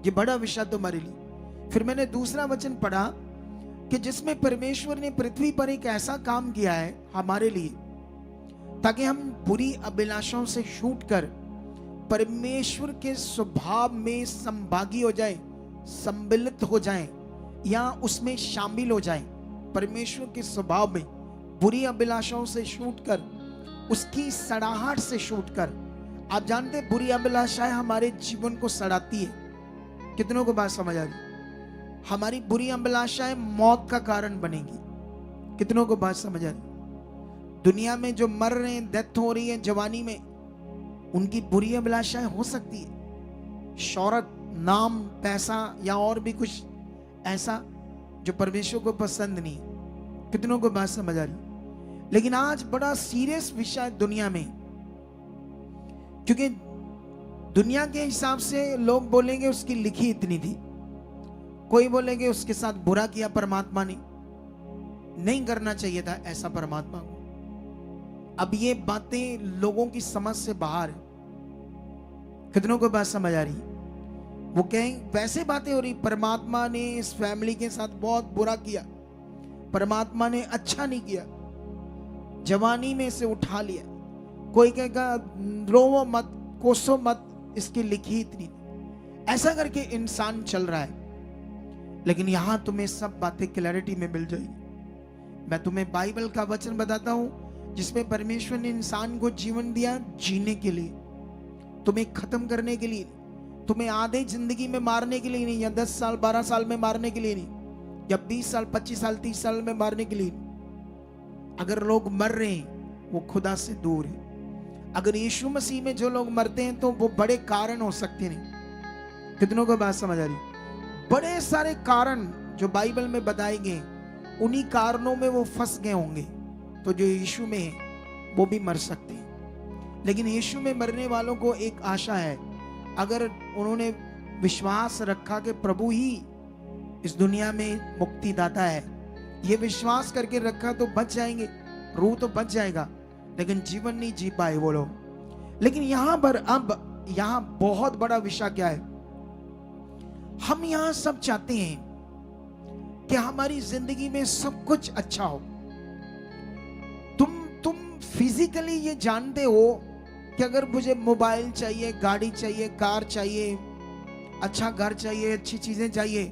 ये बड़ा विषय तुम्हारे लिए। फिर मैंने दूसरा वचन पढ़ा कि जिसमें परमेश्वर ने पृथ्वी पर एक ऐसा काम किया है हमारे लिए, ताकि हम बुरी अभिलाषाओं से छूट कर परमेश्वर के स्वभाव में संभागी हो जाए, सम्मिलित हो जाएं, या उसमें शामिल हो जाएं। परमेश्वर के स्वभाव में बुरी अभिलाषाओं से छूट कर, उसकी सड़ाहट से छूट कर। आप जानते हैं बुरी अभिलाषाएं हमारे जीवन को सड़ाती है। कितनों को बात समझ आ रही? हमारी बुरी अभिलाषाएं मौत का कारण बनेगी। कितनों को बात समझ आ रही? दुनिया में जो मर रहे हैं, डेथ हो रही है जवानी में, उनकी बुरी अभिलाषाएं हो सकती है, शौहरत, नाम, पैसा, या और भी कुछ ऐसा जो परमेश्वर को पसंद नहीं। कितनों को बात समझ आ रही? लेकिन आज बड़ा सीरियस विषय है दुनिया में, क्योंकि दुनिया के हिसाब से लोग बोलेंगे उसकी लिखी इतनी थी, कोई बोलेंगे उसके साथ बुरा किया परमात्मा ने, नहीं करना चाहिए था ऐसा परमात्मा को। अब ये बातें लोगों की समझ से बाहर है। कितनों को बात समझ आ रही? वो कहें वैसे बातें हो रही, परमात्मा ने इस फैमिली के साथ बहुत बुरा किया, परमात्मा ने अच्छा नहीं किया, जवानी में से उठा लिया। कोई कहेगा रोवो मत, कोसो मत, इसकी लिखी इतनी। ऐसा करके इंसान चल रहा है। लेकिन यहां तुम्हें सब बातें क्लैरिटी में मिल जाएगी। मैं तुम्हें बाइबल का वचन बताता हूं जिसमें परमेश्वर ने इंसान को जीवन दिया जीने के लिए, तुम्हें खत्म करने के लिए, तुम्हें आधे जिंदगी में मारने के लिए नहीं, या 10 साल 12 साल में मारने के लिए नहीं, या 20 साल 25 साल 30 साल में मारने के लिए। अगर लोग मर रहे हैं वो खुदा से दूर है। अगर यीशु मसीह में जो लोग मरते हैं तो वो बड़े कारण हो सकते नहीं। कितनों को बात समझ आ रही? बड़े सारे कारण जो बाइबल में बताए गए, उन्हीं कारणों में वो फंस गए होंगे। तो जो यीशु में है वो भी मर सकते हैं। लेकिन यीशु में मरने वालों को एक आशा है, अगर उन्होंने विश्वास रखा कि प्रभु ही इस दुनिया में मुक्तिदाता है, ये विश्वास करके रखा तो बच जाएंगे, रूह तो बच जाएगा, लेकिन जीवन नहीं जी पाए वो लोग। लेकिन यहां पर अब यहां बहुत बड़ा विषय क्या है? हम यहां सब चाहते हैं कि हमारी जिंदगी में सब कुछ अच्छा हो। तुम फिजिकली ये जानते हो कि अगर मुझे मोबाइल चाहिए, गाड़ी चाहिए, कार चाहिए, अच्छा घर चाहिए, अच्छी चीजें चाहिए,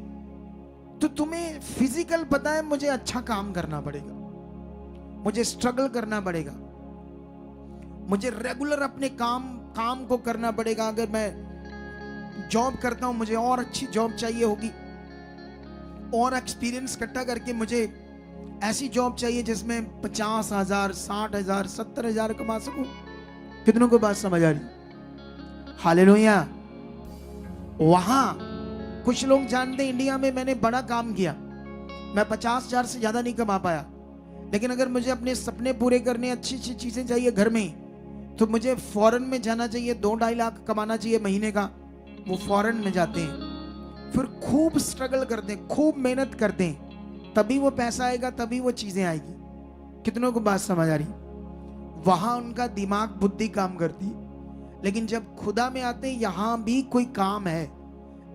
तो तुम्हें फिजिकल पता है मुझे अच्छा काम करना पड़ेगा, मुझे स्ट्रगल करना पड़ेगा, मुझे रेगुलर अपने काम को करना पड़ेगा। अगर मैं जॉब करता हूं मुझे और अच्छी जॉब चाहिए होगी, और एक्सपीरियंस इकट्ठा करके मुझे ऐसी जॉब चाहिए जिसमें 50,000 60,000 70,000 कमा सकूं। कितनों को बात समझ आ रही? हालेलुया। वहां कुछ लोग जानते हैं इंडिया में मैंने बड़ा काम किया, मैं 50,000 से ज्यादा नहीं कमा पाया, लेकिन अगर मुझे अपने सपने पूरे करने, अच्छी अच्छी चीजें चाहिए घर में, तो मुझे फॉरेन में जाना चाहिए, 2-2.5 लाख कमाना चाहिए महीने का। वो फॉरेन में जाते हैं, फिर खूब स्ट्रगल करते हैं, खूब मेहनत करते हैं, तभी वो पैसा आएगा, तभी वो चीजें आएगी। कितनों को बात समझ आ रही? वहां उनका दिमाग बुद्धि काम करती है। लेकिन जब खुदा में आते हैं, यहां भी कोई काम है,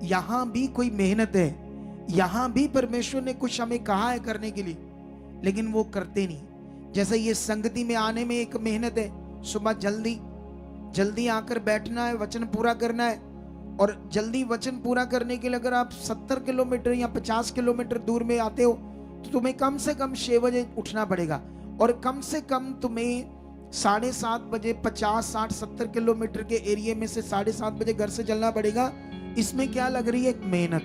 यहां भी कोई मेहनत है, यहां भी परमेश्वर ने कुछ हमें कहा है करने के लिए, लेकिन वो करते नहीं। जैसे ये संगति में आने में एक मेहनत है, सुबह जल्दी आकर बैठना है, वचन पूरा करना है, और जल्दी वचन पूरा करने के लिए अगर आप 70 किलोमीटर या 50 किलोमीटर दूर में आते हो तो तुम्हें कम से कम 6 बजे उठना पड़ेगा, और कम से कम तुम्हें 7:30 बजे 50 60 70 किलोमीटर के एरिया में से 7:30 बजे घर से चलना पड़ेगा। इसमें क्या लग रही है? एक मेहनत।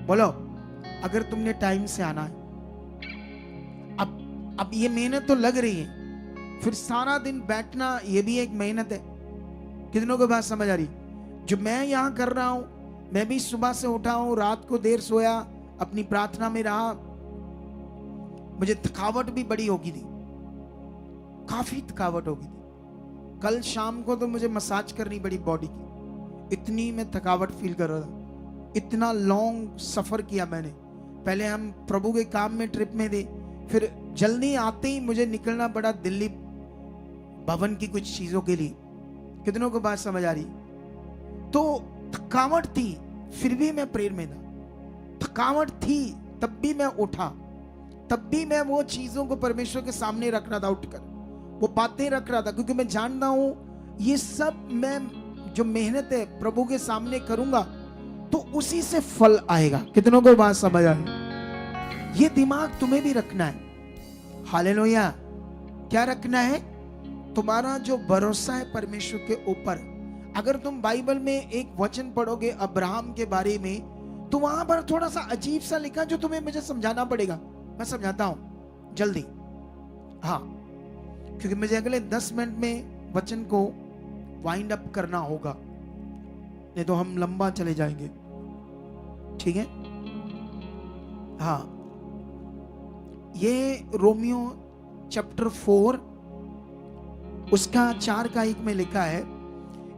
बोलो, अगर तुमने टाइम से आना है, अब ये मेहनत तो लग रही है, फिर सारा दिन बैठना ये भी एक मेहनत है। कितनों को बात समझ आ रही? जो मैं यहां कर रहा हूं, मैं भी सुबह से उठा हूं, रात को देर सोया, अपनी प्रार्थना में रहा, मुझे थकावट भी बड़ी होगी थी, काफी थकावट होगी थी। कल शाम को तो मुझे मसाज करनी पड़ी बॉडी की, इतनी मैं थकावट फील कर रहा था। इतना लॉन्ग सफर किया मैंने। पहले हम प्रभु के काम में ट्रिप में थे, फिर जल्दी आते ही मुझे निकलना पड़ा दिल्ली भवन की कुछ चीजों के लिए। कितनों को बात समझ आ रही? तो थकावट थी, फिर भी मैं प्रेयर में था। थकावट थी तब भी मैं उठा, तब भी मैं वो चीजों को परमेश्वर के सामने रख रहा था, उठकर वो बातें रख रहा था, क्योंकि मैं जानता हूं ये सब मैं जो मेहनत है प्रभु के सामने करूंगा तो उसी से फल आएगा। कितनों को बात समझ आ रही? ये दिमाग तुम्हें भी रखना है। हालेलुया। क्या रखना है? तुम्हारा जो भरोसा है परमेश्वर के ऊपर। अगर तुम बाइबल में एक वचन पढ़ोगे अब्राहम के बारे में, तो वहां पर थोड़ा सा अजीब सा लिखा जो तुम्हें मुझे समझाना पड़ेगा। मैं समझाता हूं जल्दी, हाँ, क्योंकि मुझे अगले 10 मिनट में वचन को वाइंड अप करना होगा, नहीं तो हम लंबा चले जाएंगे। ठीक है? हाँ, ये रोमियो चैप्टर 4 उसका 4 का 1 में लिखा है,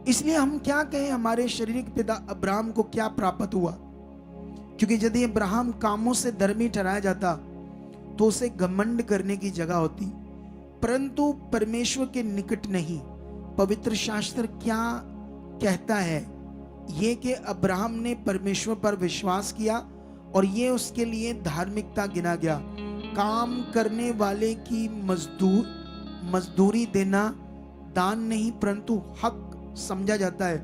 इसलिए हम क्या कहें, हमारे शारीरिक पिता अब्राहम को क्या प्राप्त हुआ? क्योंकि यदि अब्राहम कामों से धर्मी ठहराया जाता तो उसे घमंड करने की जगह होती, परंतु परमेश्वर के निकट नहीं। पवित्र शास्त्र क्या कहता है? ये कि अब्राहम ने परमेश्वर पर विश्वास किया और ये उसके लिए धार्मिकता गिना गया। काम करने वाले की मजदूरी देना दान नहीं परंतु हक समझा जाता है,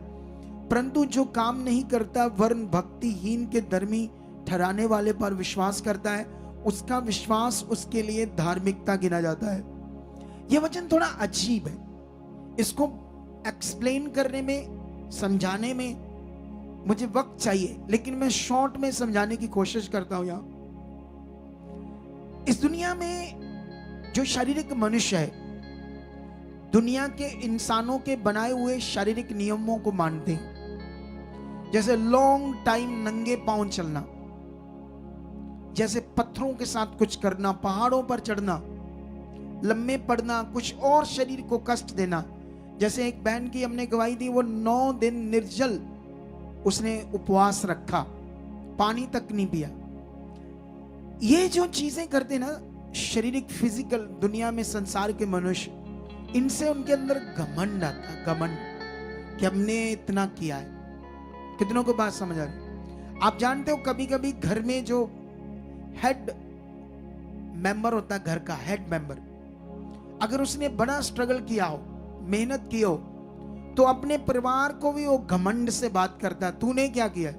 परंतु जो काम नहीं करता वरन भक्तिहीन के धर्मी ठहराने वाले पर विश्वास करता है, उसका विश्वास उसके लिए धार्मिकता गिना जाता है। यह वचन थोड़ा अजीब है, इसको एक्सप्लेन करने में, समझाने में मुझे वक्त चाहिए, लेकिन मैं शॉर्ट में समझाने की कोशिश करता हूं। यहां इस दुनिया में जो शारीरिक मनुष्य है, दुनिया के इंसानों के बनाए हुए शारीरिक नियमों को मानते हैं, जैसे लॉन्ग टाइम नंगे पांव चलना, जैसे पत्थरों के साथ कुछ करना, पहाड़ों पर चढ़ना, लम्बे पड़ना, कुछ और शरीर को कष्ट देना। जैसे एक बहन की हमने गवाही दी, वो 9 दिन निर्जल उसने उपवास रखा, पानी तक नहीं पिया। ये जो चीजें करते ना शारीरिक फिजिकल दुनिया में संसार के मनुष्य, इनसे उनके अंदर घमंड आता है, घमंड कि हमने इतना किया है। कितनों को बात समझ आ रही? आप जानते हो कभी कभी घर में जो हेड मेंबर होता है, घर का हेड मेंबर, अगर उसने बड़ा स्ट्रगल किया हो, मेहनत की हो, तो अपने परिवार को भी वो घमंड से बात करता है, तूने क्या किया?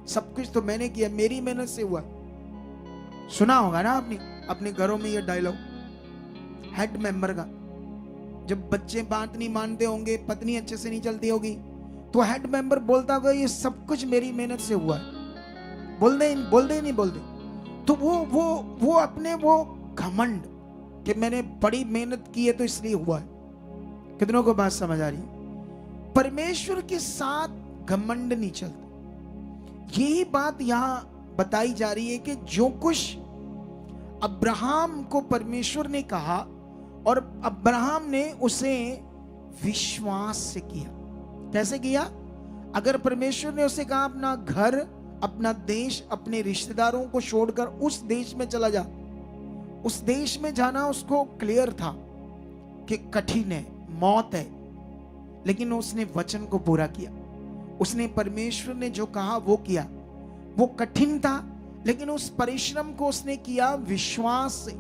सब कुछ तो मैंने किया, मेरी मेहनत से हुआ। सुना होगा ना आपने अपने घरों में ये डायलॉग हेड मेंबर का। जब बच्चे बात नहीं मानते होंगे, पत्नी अच्छे से नहीं चलती होगी, तो हेड मेंबर बोलता होगा ये सब कुछ मेरी मेहनत से हुआ है। बोल दे नहीं बोलते, तो वो अपने वो घमंड कि मैंने बड़ी मेहनत की है तो इसलिए हुआ है। कितनों को बात समझ आ रही है? परमेश्वर के साथ घमंड नहीं चलता। यही बात यहां बताई जा रही है कि जो कुछ अब्राहम को परमेश्वर ने कहा और अब्राहम ने उसे विश्वास से किया। कैसे किया? अगर परमेश्वर ने उसे कहा अपना घर, अपना देश, अपने रिश्तेदारों को छोड़कर उस देश में चला जा, उस देश में जाना उसको क्लियर था कि कठिन है, मौत है, लेकिन उसने वचन को पूरा किया। उसने परमेश्वर ने जो कहा वो किया। वो कठिन था, लेकिन उस परिश्रम को उसने किया विश्वास से।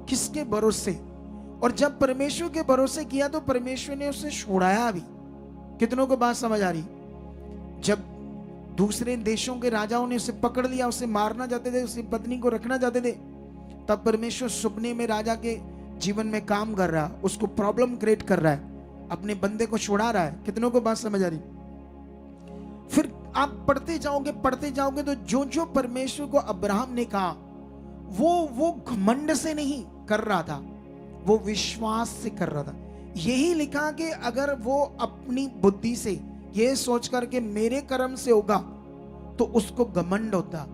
किसके भरोसे? और जब परमेश्वर के भरोसे किया तो परमेश्वर ने उसे छुड़ाया भी। कितनों को बात समझ आ रही? जब दूसरे देशों के राजाओं ने उसे पकड़ लिया, उसे मारना चाहते थे, उसकी पत्नी को रखना चाहते थे, तब परमेश्वर सपने में राजा के जीवन में काम कर रहा, उसको प्रॉब्लम क्रिएट कर रहा है, अपने बंदे को छुड़ा रहा है। कितनों को बात समझ आ रही? फिर आप पढ़ते जाओगे तो जो जो परमेश्वर को अब्राहम ने कहा वो घमंड से नहीं कर रहा था, वो विश्वास से कर रहा था। यही लिखा कि अगर वो अपनी बुद्धि से ये सोच करके मेरे कर्म से होगा तो उसको घमंड होता,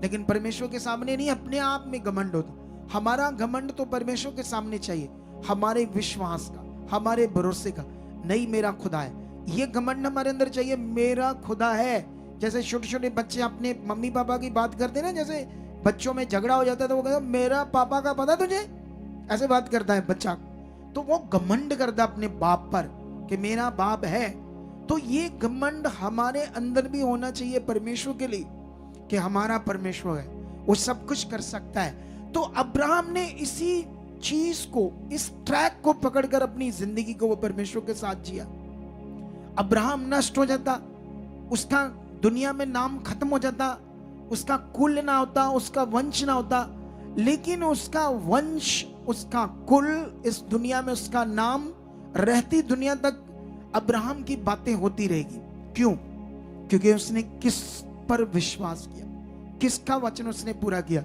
लेकिन परमेश्वर के सामने नहीं, अपने आप में घमंड होता। हमारा घमंड तो परमेश्वर के सामने चाहिए, हमारे विश्वास का, हमारे भरोसे का, नहीं मेरा खुदा है। ये घमंड हमारे अंदर चाहिए, मेरा खुदा है। जैसे छोटे छोटे बच्चे अपने मम्मी पापा की बात करते ना, जैसे बच्चों में झगड़ा हो जाता है तो वो कहता मेरा पापा का पता तुझे, ऐसे बात करता है बच्चा। तो वो घमंड करता अपने बाप पर कि मेरा बाप है। तो ये घमंड हमारे अंदर भी होना चाहिए परमेश्वर के लिए कि हमारा परमेश्वर है, वो सब कुछ कर सकता है। तो अब्राहम ने इसी चीज को, इस ट्रैक को पकड़कर अपनी जिंदगी को वो परमेश्वर के साथ जिया। अब्राहम नष्ट हो जाता, उसका दुनिया में नाम खत्म हो जाता, उसका कुल ना होता, उसका वंश ना होता, लेकिन उसका वंश, उसका कुल, इस दुनिया में उसका नाम रहती दुनिया तक अब्राहम की बातें होती रहेगी। क्यों? क्योंकि उसने किस पर विश्वास किया, किसका वचन उसने पूरा किया।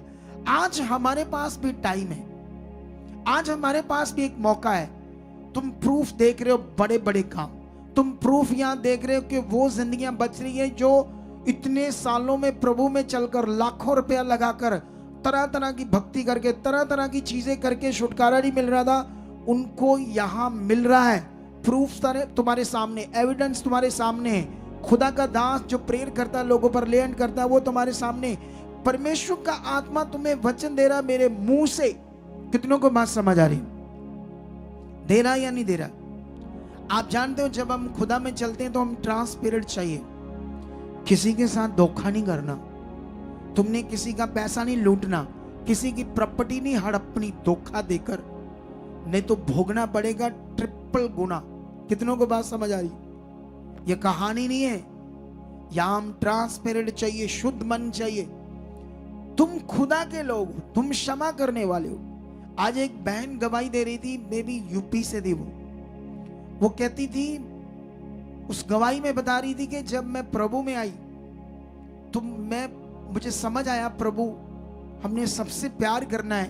आज हमारे पास भी टाइम है, आज हमारे पास भी एक मौका है। तुम प्रूफ देख रहे हो, बड़े बड़े काम, तुम प्रूफ यहां देख रहे हो कि वो जिंदगियां बच रही है जो इतने सालों में प्रभु में चलकर लाखों रुपया लगाकर तरह तरह की भक्ति करके, तरह तरह की चीजें करके छुटकारा नहीं मिल रहा था, उनको यहां मिल रहा है। प्रूफ तुम्हारे सामने, एविडेंस तुम्हारे सामने है। खुदा का दास जो प्रेयर करता है, लोगों पर लैंड करता है, वो तुम्हारे सामने। परमेश्वर का आत्मा तुम्हें वचन दे रहा मेरे मुंह से। कितनों को बात समझ आ रही? दे रहा या नहीं दे रहा? आप जानते हो जब हम खुदा में चलते हैं तो हम ट्रांसपेरेंट चाहिए। किसी के साथ धोखा नहीं करना, तुमने किसी का पैसा नहीं लूटना, किसी की प्रॉपर्टी नहीं हड़पनी धोखा देकर, नहीं तो भोगना पड़ेगा ट्रिपल गुना। कितनों को बात समझ आ रही? ये कहानी नहीं है। यहां हम ट्रांसपेरेंट चाहिए, शुद्ध मन चाहिए। तुम खुदा के लोग हो, तुम क्षमा करने वाले हो। आज एक बहन गवाही दे रही थी, मे बी यूपी से थी वो कहती थी, उस गवाही में बता रही थी कि जब मैं प्रभु में आई तो मुझे समझ आया प्रभु हमने सबसे प्यार करना है।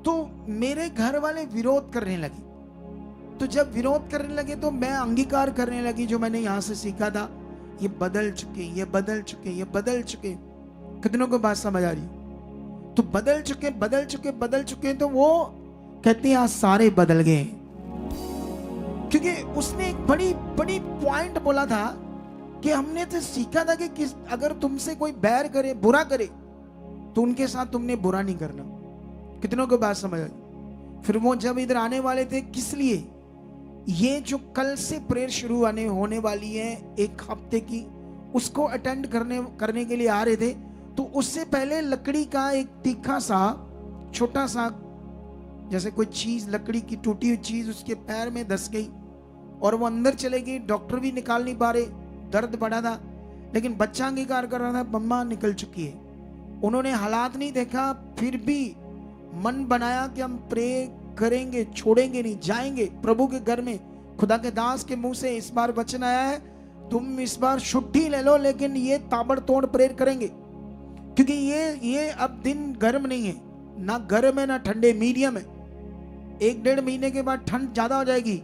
तो मेरे घर वाले विरोध करने लगे, तो जब विरोध करने लगे तो मैं अंगीकार करने लगी जो मैंने यहां से सीखा था, ये बदल चुके, ये बदल चुके, ये बदल चुके। कितनों को बात समझ आ रही? तो बदल चुके, बदल चुके, बदल चुके। तो वो कहती है आज सारे बदल गए, क्योंकि उसने एक बड़ी बड़ी पॉइंट बोला था कि हमने तो सीखा था कि अगर तुमसे कोई बैर करे, बुरा करे, तो उनके साथ तुमने बुरा नहीं करना। कितनों को बात समझ आई? फिर वो जब इधर आने वाले थे, किस लिए? ये जो कल से प्रेयर शुरू होने वाली है 1 हफ्ते की, उसको अटेंड करने के लिए आ रहे थे। तो उससे पहले लकड़ी का एक तीखा सा छोटा सा जैसे कोई चीज, लकड़ी की टूटी हुई चीज उसके पैर में धस गई और वो अंदर चले गई। डॉक्टर भी निकाल नहीं पा रहे, दर्द बढ़ा था, लेकिन बच्चा अंगीकार कर रहा था मम्मा निकल चुकी है। उन्होंने हालात नहीं देखा, फिर भी मन बनाया कि हम प्रे करेंगे, छोड़ेंगे नहीं, जाएंगे प्रभु के घर में। खुदा के दास के मुंह से इस बार वचन आया है, तुम इस बार छुट्टी ले लो, लेकिन ये ताबड़तोड़ प्रेयर करेंगे, क्योंकि ये अब दिन गर्म नहीं है, ना गर्म है ना ठंडे, मीडियम है। 1-1.5 महीने के बाद ठंड ज्यादा हो जाएगी,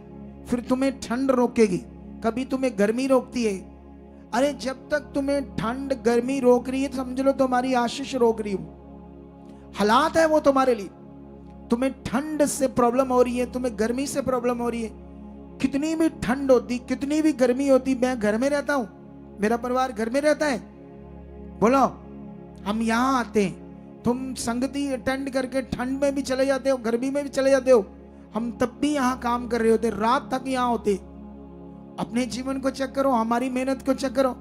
फिर तुम्हें ठंड रोकेगी। कभी तुम्हें गर्मी रोकती है। अरे जब तक तुम्हें ठंड गर्मी रोक रही है, समझ लो तुम्हारी आशीष रोक रही हो। हालात है वो तुम्हारे लिए। तुम्हें ठंड से प्रॉब्लम हो रही है, तुम्हें गर्मी से प्रॉब्लम हो रही है। कितनी भी ठंड होती, कितनी भी गर्मी होती, मैं घर में रहता हूं, मेरा परिवार घर में रहता है, बोलो हम यहां आते हैं, तुम संगति अटेंड करके ठंड में भी चले जाते हो, गर्मी में भी चले जाते हो, हम तब भी यहां काम कर रहे होते, रात तक यहां होते। अपने जीवन को चेक करो, हमारी मेहनत को चेक करो।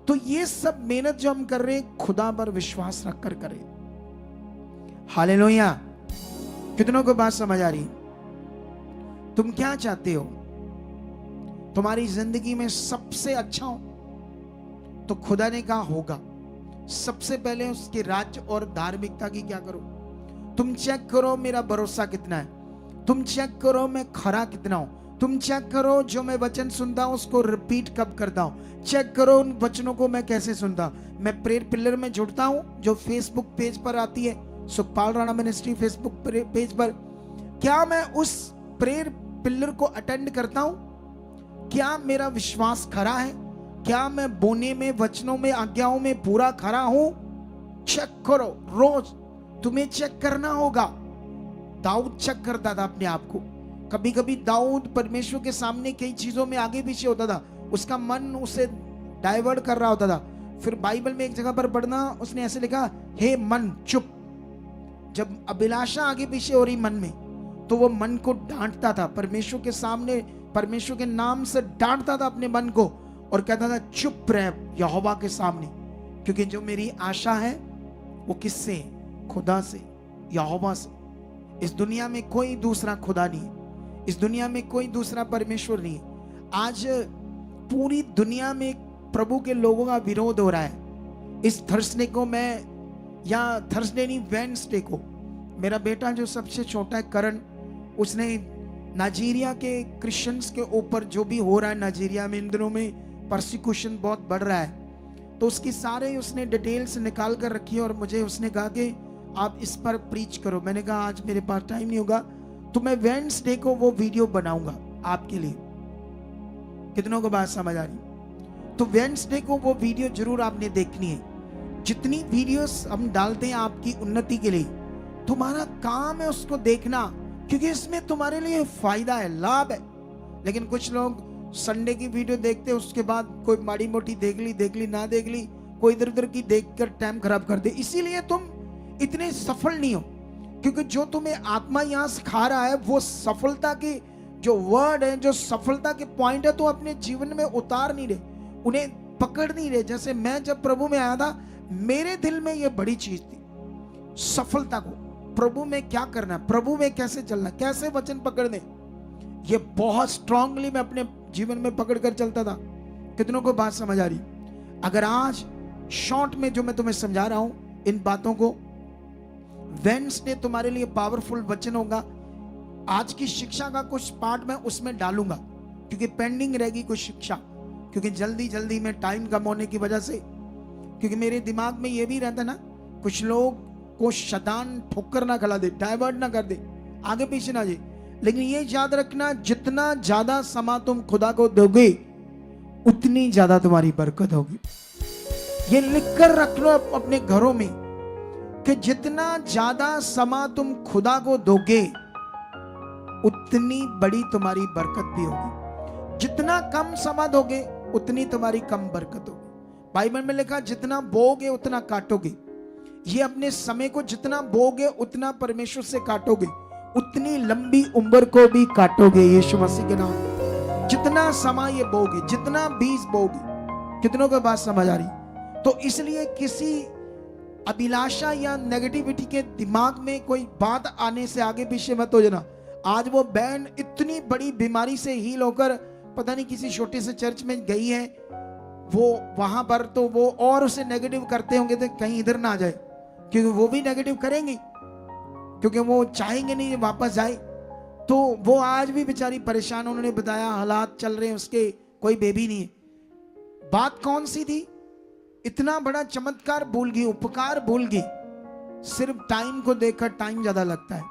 तो ये सब मेहनत जो हम कर रहे हैं, खुदा पर विश्वास रखकर करें। हालेलुया। कितनों को बात समझ आ रही? तुम क्या चाहते हो? तुम्हारी जिंदगी में सबसे अच्छा हो तो खुदा ने कहा होगा। सबसे पहले उसके राज्य और धार्मिकता की क्या करो? तुम चेक करो मेरा भरोसा कितना है, तुम चेक करो मैं खरा कितना हूं, तुम चेक करो जो मैं वचन सुनता हूं उसको रिपीट कब करता हूं, चेक करो उन वचनों को मैं कैसे सुनता हूं। मैं प्रेयर पिलर में जुड़ता हूं जो फेसबुक पेज पर आती है, Sukhpal Rana ministry Facebook page पर। क्या मैं उस प्रेयर पिलर को अटेंड करता हूं? क्या मेरा विश्वास खरा है? क्या मैं बोने में, वचनों में, आज्ञाओं में पूरा खरा हूं? चेक करो, रोज तुम्हें चेक करना होगा। दाऊद चेक करता था अपने आप को। कभी कभी दाऊद परमेश्वर के सामने कई चीजों में आगे पीछे होता था, उसका मन उसे डाइवर्ट कर रहा होता था। फिर बाइबल में एक जगह पर पढ़ना, उसने ऐसे लिखा, हे मन चुप। जब अभिलाषा आगे पीछे हो रही मन में, तो वो मन को डांटता था, परमेश्वर के सामने, परमेश्वर के नाम से डांटता था अपने मन को और कहता था चुप रह यहोवा के सामने, क्योंकि जो मेरी आशा है वो किससे? खुदा से, यहोवा से। इस दुनिया में कोई दूसरा खुदा नहीं है, इस दुनिया में कोई दूसरा परमेश्वर नहीं है। आज पूरी दुनिया में प्रभु के लोगों का विरोध हो रहा है। इस थर्सडे को मैं, या थर्सडे नहीं वेडनेसडे को, मेरा बेटा जो सबसे छोटा है करण, उसने नाइजीरिया के क्रिश्चियंस के ऊपर जो भी हो रहा है, नाइजीरिया में इन दिनों में परसिक्यूशन बहुत बढ़ रहा है, तो उसकी सारे उसने डिटेल्स निकाल कर रखी है और मुझे उसने कहा कि आप इस पर प्रीच करो। मैंने कहा आज मेरे पास टाइम नहीं होगा, तो मैं वेडनेसडे को वो वीडियो बनाऊंगा आपके लिए। कितनों को बात समझ आ रही? तो वेडनेसडे को वो वीडियो जरूर आपने देखनी है। जितनी वीडियोस हम डालते हैं आपकी उन्नति के लिए, तुम्हारा काम है उसको देखना, क्योंकि इसमें तुम्हारे लिए फायदा है, लाभ है। लेकिन कुछ लोग संडे की वीडियो देखते, उसके बाद कोई माड़ी मोटी देख ली ना देख ली, कोई इधर उधर की देखकर टाइम खराब कर दे। इसीलिए तुम इतने सफल नहीं हो, क्योंकि जो तुम्हें आत्मा यहां सिखा रहा है वो सफलता की जो वर्ड है, जो सफलता के पॉइंट है, तो अपने जीवन में उतार नहीं रहे, उन्हें पकड़ नहीं रहे। जैसे मैं जब प्रभु में आया था, मेरे दिल में ये बड़ी चीज थी, सफलता को प्रभु में क्या करना, प्रभु में कैसे चलना, कैसे वचन पकड़ने, ये बहुत स्ट्रांगली मैं अपने जीवन में पकड़ कर चलता था। कितनों को बात समझ आ रही? अगर आज शॉर्ट में जो मैं तुम्हें समझा रहा हूं इन बातों को, वेडनेसडे तुम्हारे लिए पावरफुल वचन होगा। आज की शिक्षा का कुछ पार्ट मैं उसमें डालूंगा, क्योंकि पेंडिंग रहेगी कुछ शिक्षा, क्योंकि जल्दी में टाइम कम होने की वजह से, क्योंकि मेरे दिमाग में ये भी रहता ना, कुछ लोग को शैतान ठोकर ना खिला दे, डाइवर्ट ना कर दे, आगे पीछे ना जाए। लेकिन ये याद रखना, जितना ज्यादा समा तुम खुदा को दोगे उतनी ज्यादा तुम्हारी बरकत होगी। ये लिखकर रख लो अपने घरों में कि जितना ज्यादा समा तुम खुदा को दोगे उतनी बड़ी तुम्हारी बरकत भी होगी। जितना कम समा दोगे उतनी तुम्हारी कम बरकत होगी। बाइबल में लिखा, जितना बोगे उतना काटोगे। ये अपने समय को जितना बोगे उतना परमेश्वर से काटोगे, उतनी लंबी उम्र को भी काटोगे यीशु मसीह के नाम। जितना समय ये बोगे, जितना बीज बोगे। कितनों को बात समझ आ रही? तो इसलिए किसी अभिलाषा या नेगेटिविटी के दिमाग में कोई बात आने से आगे पीछे मत हो जाना। आज वो बहन इतनी बड़ी बीमारी से हील होकर पता नहीं किसी छोटे से चर्च में गई है, वो वहां पर तो वो और उसे नेगेटिव करते होंगे तो कहीं इधर ना आ जाए, क्योंकि वो भी नेगेटिव करेंगे, क्योंकि वो चाहेंगे नहीं वापस जाए। तो वो आज भी बेचारी परेशान, उन्होंने बताया हालात चल रहे हैं उसके, कोई बेबी नहीं है। बात कौन सी थी? इतना बड़ा चमत्कार भूल गई, उपकार भूल गई। सिर्फ टाइम को देखकर टाइम ज्यादा लगता है।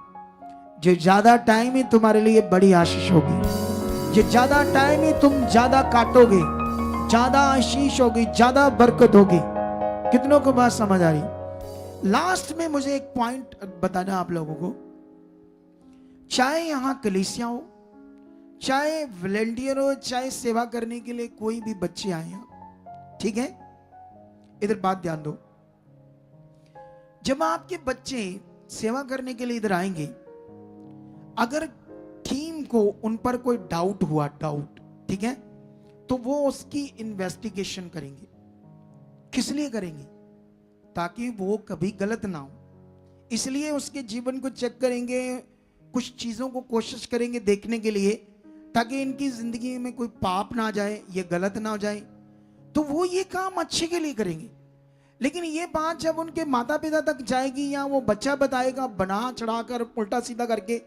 जो ज्यादा टाइम ही तुम्हारे लिए बड़ी आशीष होगी। जो ज्यादा टाइम ही तुम ज्यादा काटोगे, ज्यादा आशीष होगी, ज्यादा बरकत होगी। कितनों को बात समझ आ रही? लास्ट में मुझे एक पॉइंट बताना आप लोगों को। चाहे यहां कलीसिया हो, चाहे वॉलंटियर हो, चाहे सेवा करने के लिए कोई भी बच्चे आए हैं, ठीक है? इधर बात ध्यान दो। जब आपके बच्चे सेवा करने के लिए इधर आएंगे, अगर टीम को उन पर कोई डाउट हुआ, डाउट, ठीक है, तो वो उसकी इन्वेस्टिगेशन करेंगे। किस लिए करेंगे? ताकि वो कभी गलत ना हो। इसलिए उसके जीवन को चेक करेंगे, कुछ चीजों को कोशिश करेंगे देखने के लिए, ताकि इनकी जिंदगी में कोई पाप ना आ जाए, ये गलत ना हो जाए। तो वो ये काम अच्छे के लिए करेंगे। लेकिन ये बात जब उनके माता पिता तक जाएगी या वो बच्चा बताएगा बना चढ़ाकर उल्टा सीधा करके,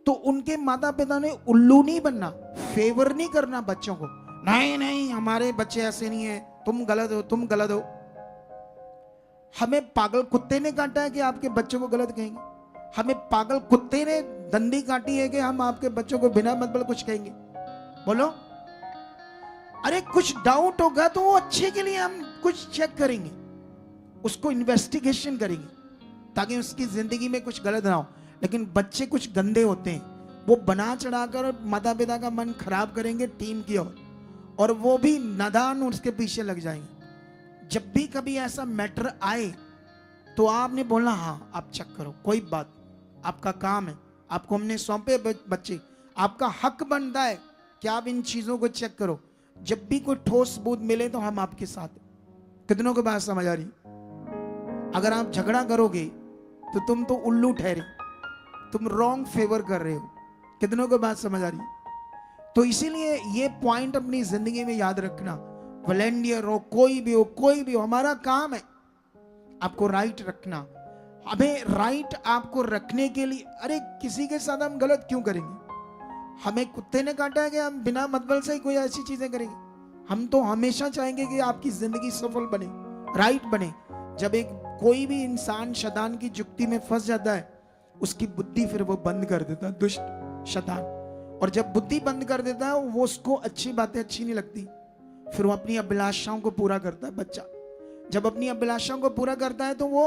तो उनके माता पिता ने उल्लू नहीं बनना, फेवर नहीं करना बच्चों को। नहीं नहीं, हमारे बच्चे ऐसे नहीं है, तुम गलत हो, तुम गलत हो। हमें पागल कुत्ते ने काटा है कि आपके बच्चों को गलत कहेंगे? हमें पागल कुत्ते ने दंडी काटी है कि हम आपके बच्चों को बिना मतलब कुछ कहेंगे? बोलो। अरे कुछ डाउट होगा तो वो अच्छे के लिए हम कुछ चेक करेंगे, उसको इन्वेस्टिगेशन करेंगे, ताकि उसकी जिंदगी में कुछ गलत ना हो। लेकिन बच्चे कुछ गंदे होते हैं, वो बना चढ़ाकर माता पिता का मन खराब करेंगे टीम की ओर, और वो भी नादान उसके पीछे लग जाएंगे। जब भी कभी ऐसा मैटर आए तो आपने बोलना हाँ आप चेक करो, कोई बात, आपका काम है, आपको हमने सौंपे बच्चे, आपका हक बनता है कि आप इन चीजों को चेक करो। जब भी कोई ठोस सबूत मिले तो हम आपके साथ हैं। कितनों को बात समझ आ रही? अगर आप झगड़ा करोगे तो तुम तो उल्लू ठहरे, तुम रॉन्ग फेवर कर रहे हो। कितनों को बात समझ आ रही? तो इसीलिए ये पॉइंट अपनी जिंदगी में याद रखना। वॉलंटियर हो, कोई भी हो, हमारा काम है आपको राइट रखना। हमें राइट आपको रखने के लिए, अरे किसी के साथ हम गलत क्यों करेंगे? हमें कुत्ते ने काटा है कि हम बिना मतलब से ही कोई ऐसी चीजें करेंगे? हम तो हमेशा चाहेंगे कि आपकी जिंदगी सफल बने, राइट बने। जब एक कोई भी इंसान शैतान की जुक्ति में फंस जाता है, उसकी बुद्धि फिर वो बंद कर देता है, दुष्ट शैतान। और जब बुद्धि बंद कर देता है, वो उसको अच्छी बातें अच्छी नहीं लगती, फिर वो अपनी अभिलाषाओं को पूरा करता है बच्चा। जब अपनी अभिलाषाओं को पूरा करता है तो वो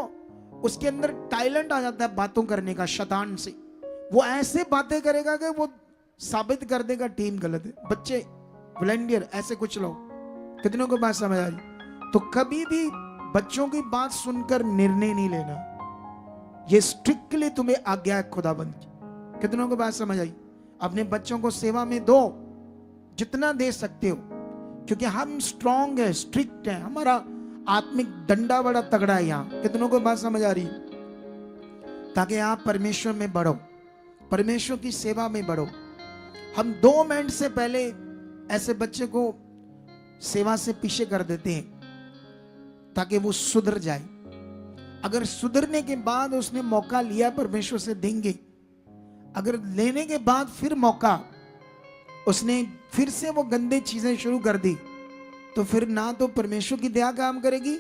उसके अंदर टैलेंट आ जाता है बातों करने का, शैतान से। वो ऐसे बातें करेगा कि वो साबित कर देगा टीम गलत है। बच्चे वॉलंटियर ऐसे कुछ लोग, कितनों को बात समझ आ रही? तो कभी भी बच्चों की बात सुनकर निर्णय नहीं लेना, ये स्ट्रिक्टली तुम्हें आज्ञा है खुदाबंद की। कितनों को बात समझ आई? अपने बच्चों को सेवा में दो जितना दे सकते हो, क्योंकि हम स्ट्रांग है, स्ट्रिक्ट है, हमारा आत्मिक डंडा बड़ा तगड़ा है यहाँ। कितनों को बात समझ आ रही? ताकि आप परमेश्वर में बढ़ो, परमेश्वर की सेवा में बढ़ो। हम 2 मिनट से पहले ऐसे बच्चे को सेवा से पीछे कर देते हैं ताकि वो सुधर जाए। अगर सुधरने के बाद उसने मौका लिया, परमेश्वर से देंगे। अगर लेने के बाद फिर मौका उसने फिर से वो गंदे चीजें शुरू कर दी, तो फिर ना तो परमेश्वर की दया काम करेगी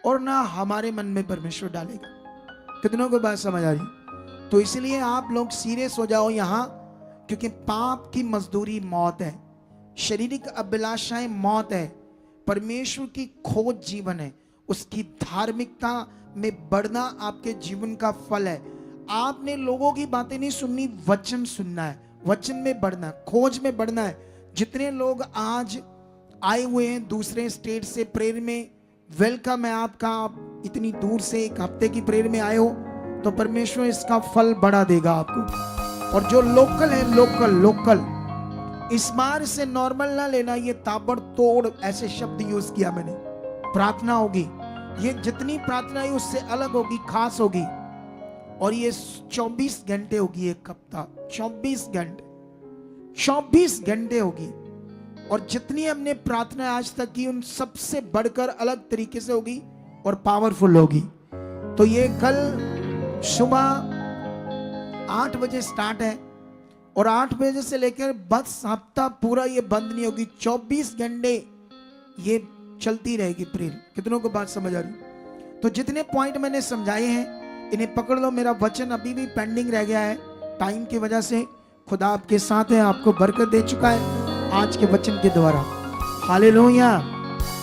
और ना हमारे मन में परमेश्वर डालेगा। कितनों को बात समझ आ रही? तो इसलिए आप लोग सीरियस हो जाओ यहाँ, क्योंकि पाप की मजदूरी मौत है, शारीरिक अभिलाषाएं मौत है, परमेश्वर की खोज जीवन है, उसकी धार्मिकता में बढ़ना आपके जीवन का फल है। आपने लोगों की बातें नहीं सुननी, वचन सुनना है, वचन में बढ़ना है, खोज में बढ़ना है। जितने लोग आज आए हुए हैं दूसरे स्टेट से प्रेयर में, वेलकम है आपका। आप इतनी दूर से 1 हफ्ते की प्रेयर में आए हो तो परमेश्वर इसका फल बढ़ा देगा आपको। और जो लोकल है, लोकल इस बार से नॉर्मल ना लेना, ये ताबड़तोड़ ऐसे शब्द यूज किया मैंने। प्रार्थना होगी, ये जितनी प्रार्थना है उससे अलग होगी, खास होगी, और ये 24 घंटे होगी। एक हफ्ता 24 घंटे होगी। और जितनी हमने प्रार्थना आज तक की उन सबसे बढ़कर अलग तरीके से होगी और पावरफुल होगी। तो ये कल सुबह 8 बजे स्टार्ट है और 8 बजे से लेकर बस हफ्ता पूरा ये बंद नहीं होगी, 24 घंटे ये चलती रहेगी प्रेयर। कितनों को बात समझ आ रही? तो जितने पॉइंट मैंने समझाए हैं इन्हें पकड़ लो। मेरा वचन अभी भी पेंडिंग रह गया है टाइम की वजह से। खुदा आपके साथ है, आपको बरकत दे चुका है आज के वचन के द्वारा। हालेलुया।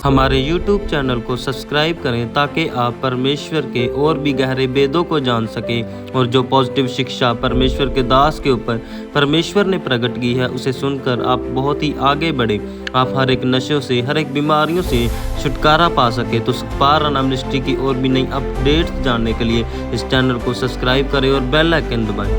हमारे YouTube चैनल को सब्सक्राइब करें ताकि आप परमेश्वर के और भी गहरे भेदों को जान सकें, और जो पॉजिटिव शिक्षा परमेश्वर के दास के ऊपर परमेश्वर ने प्रकट की है उसे सुनकर आप बहुत ही आगे बढ़े। आप हर एक नशों से, हर एक बीमारियों से छुटकारा पा सके। तो पार मिनिस्ट्री की और भी नई अपडेट्स जानने के लिए इस चैनल को सब्सक्राइब करें और बेल आइकन दबाएं।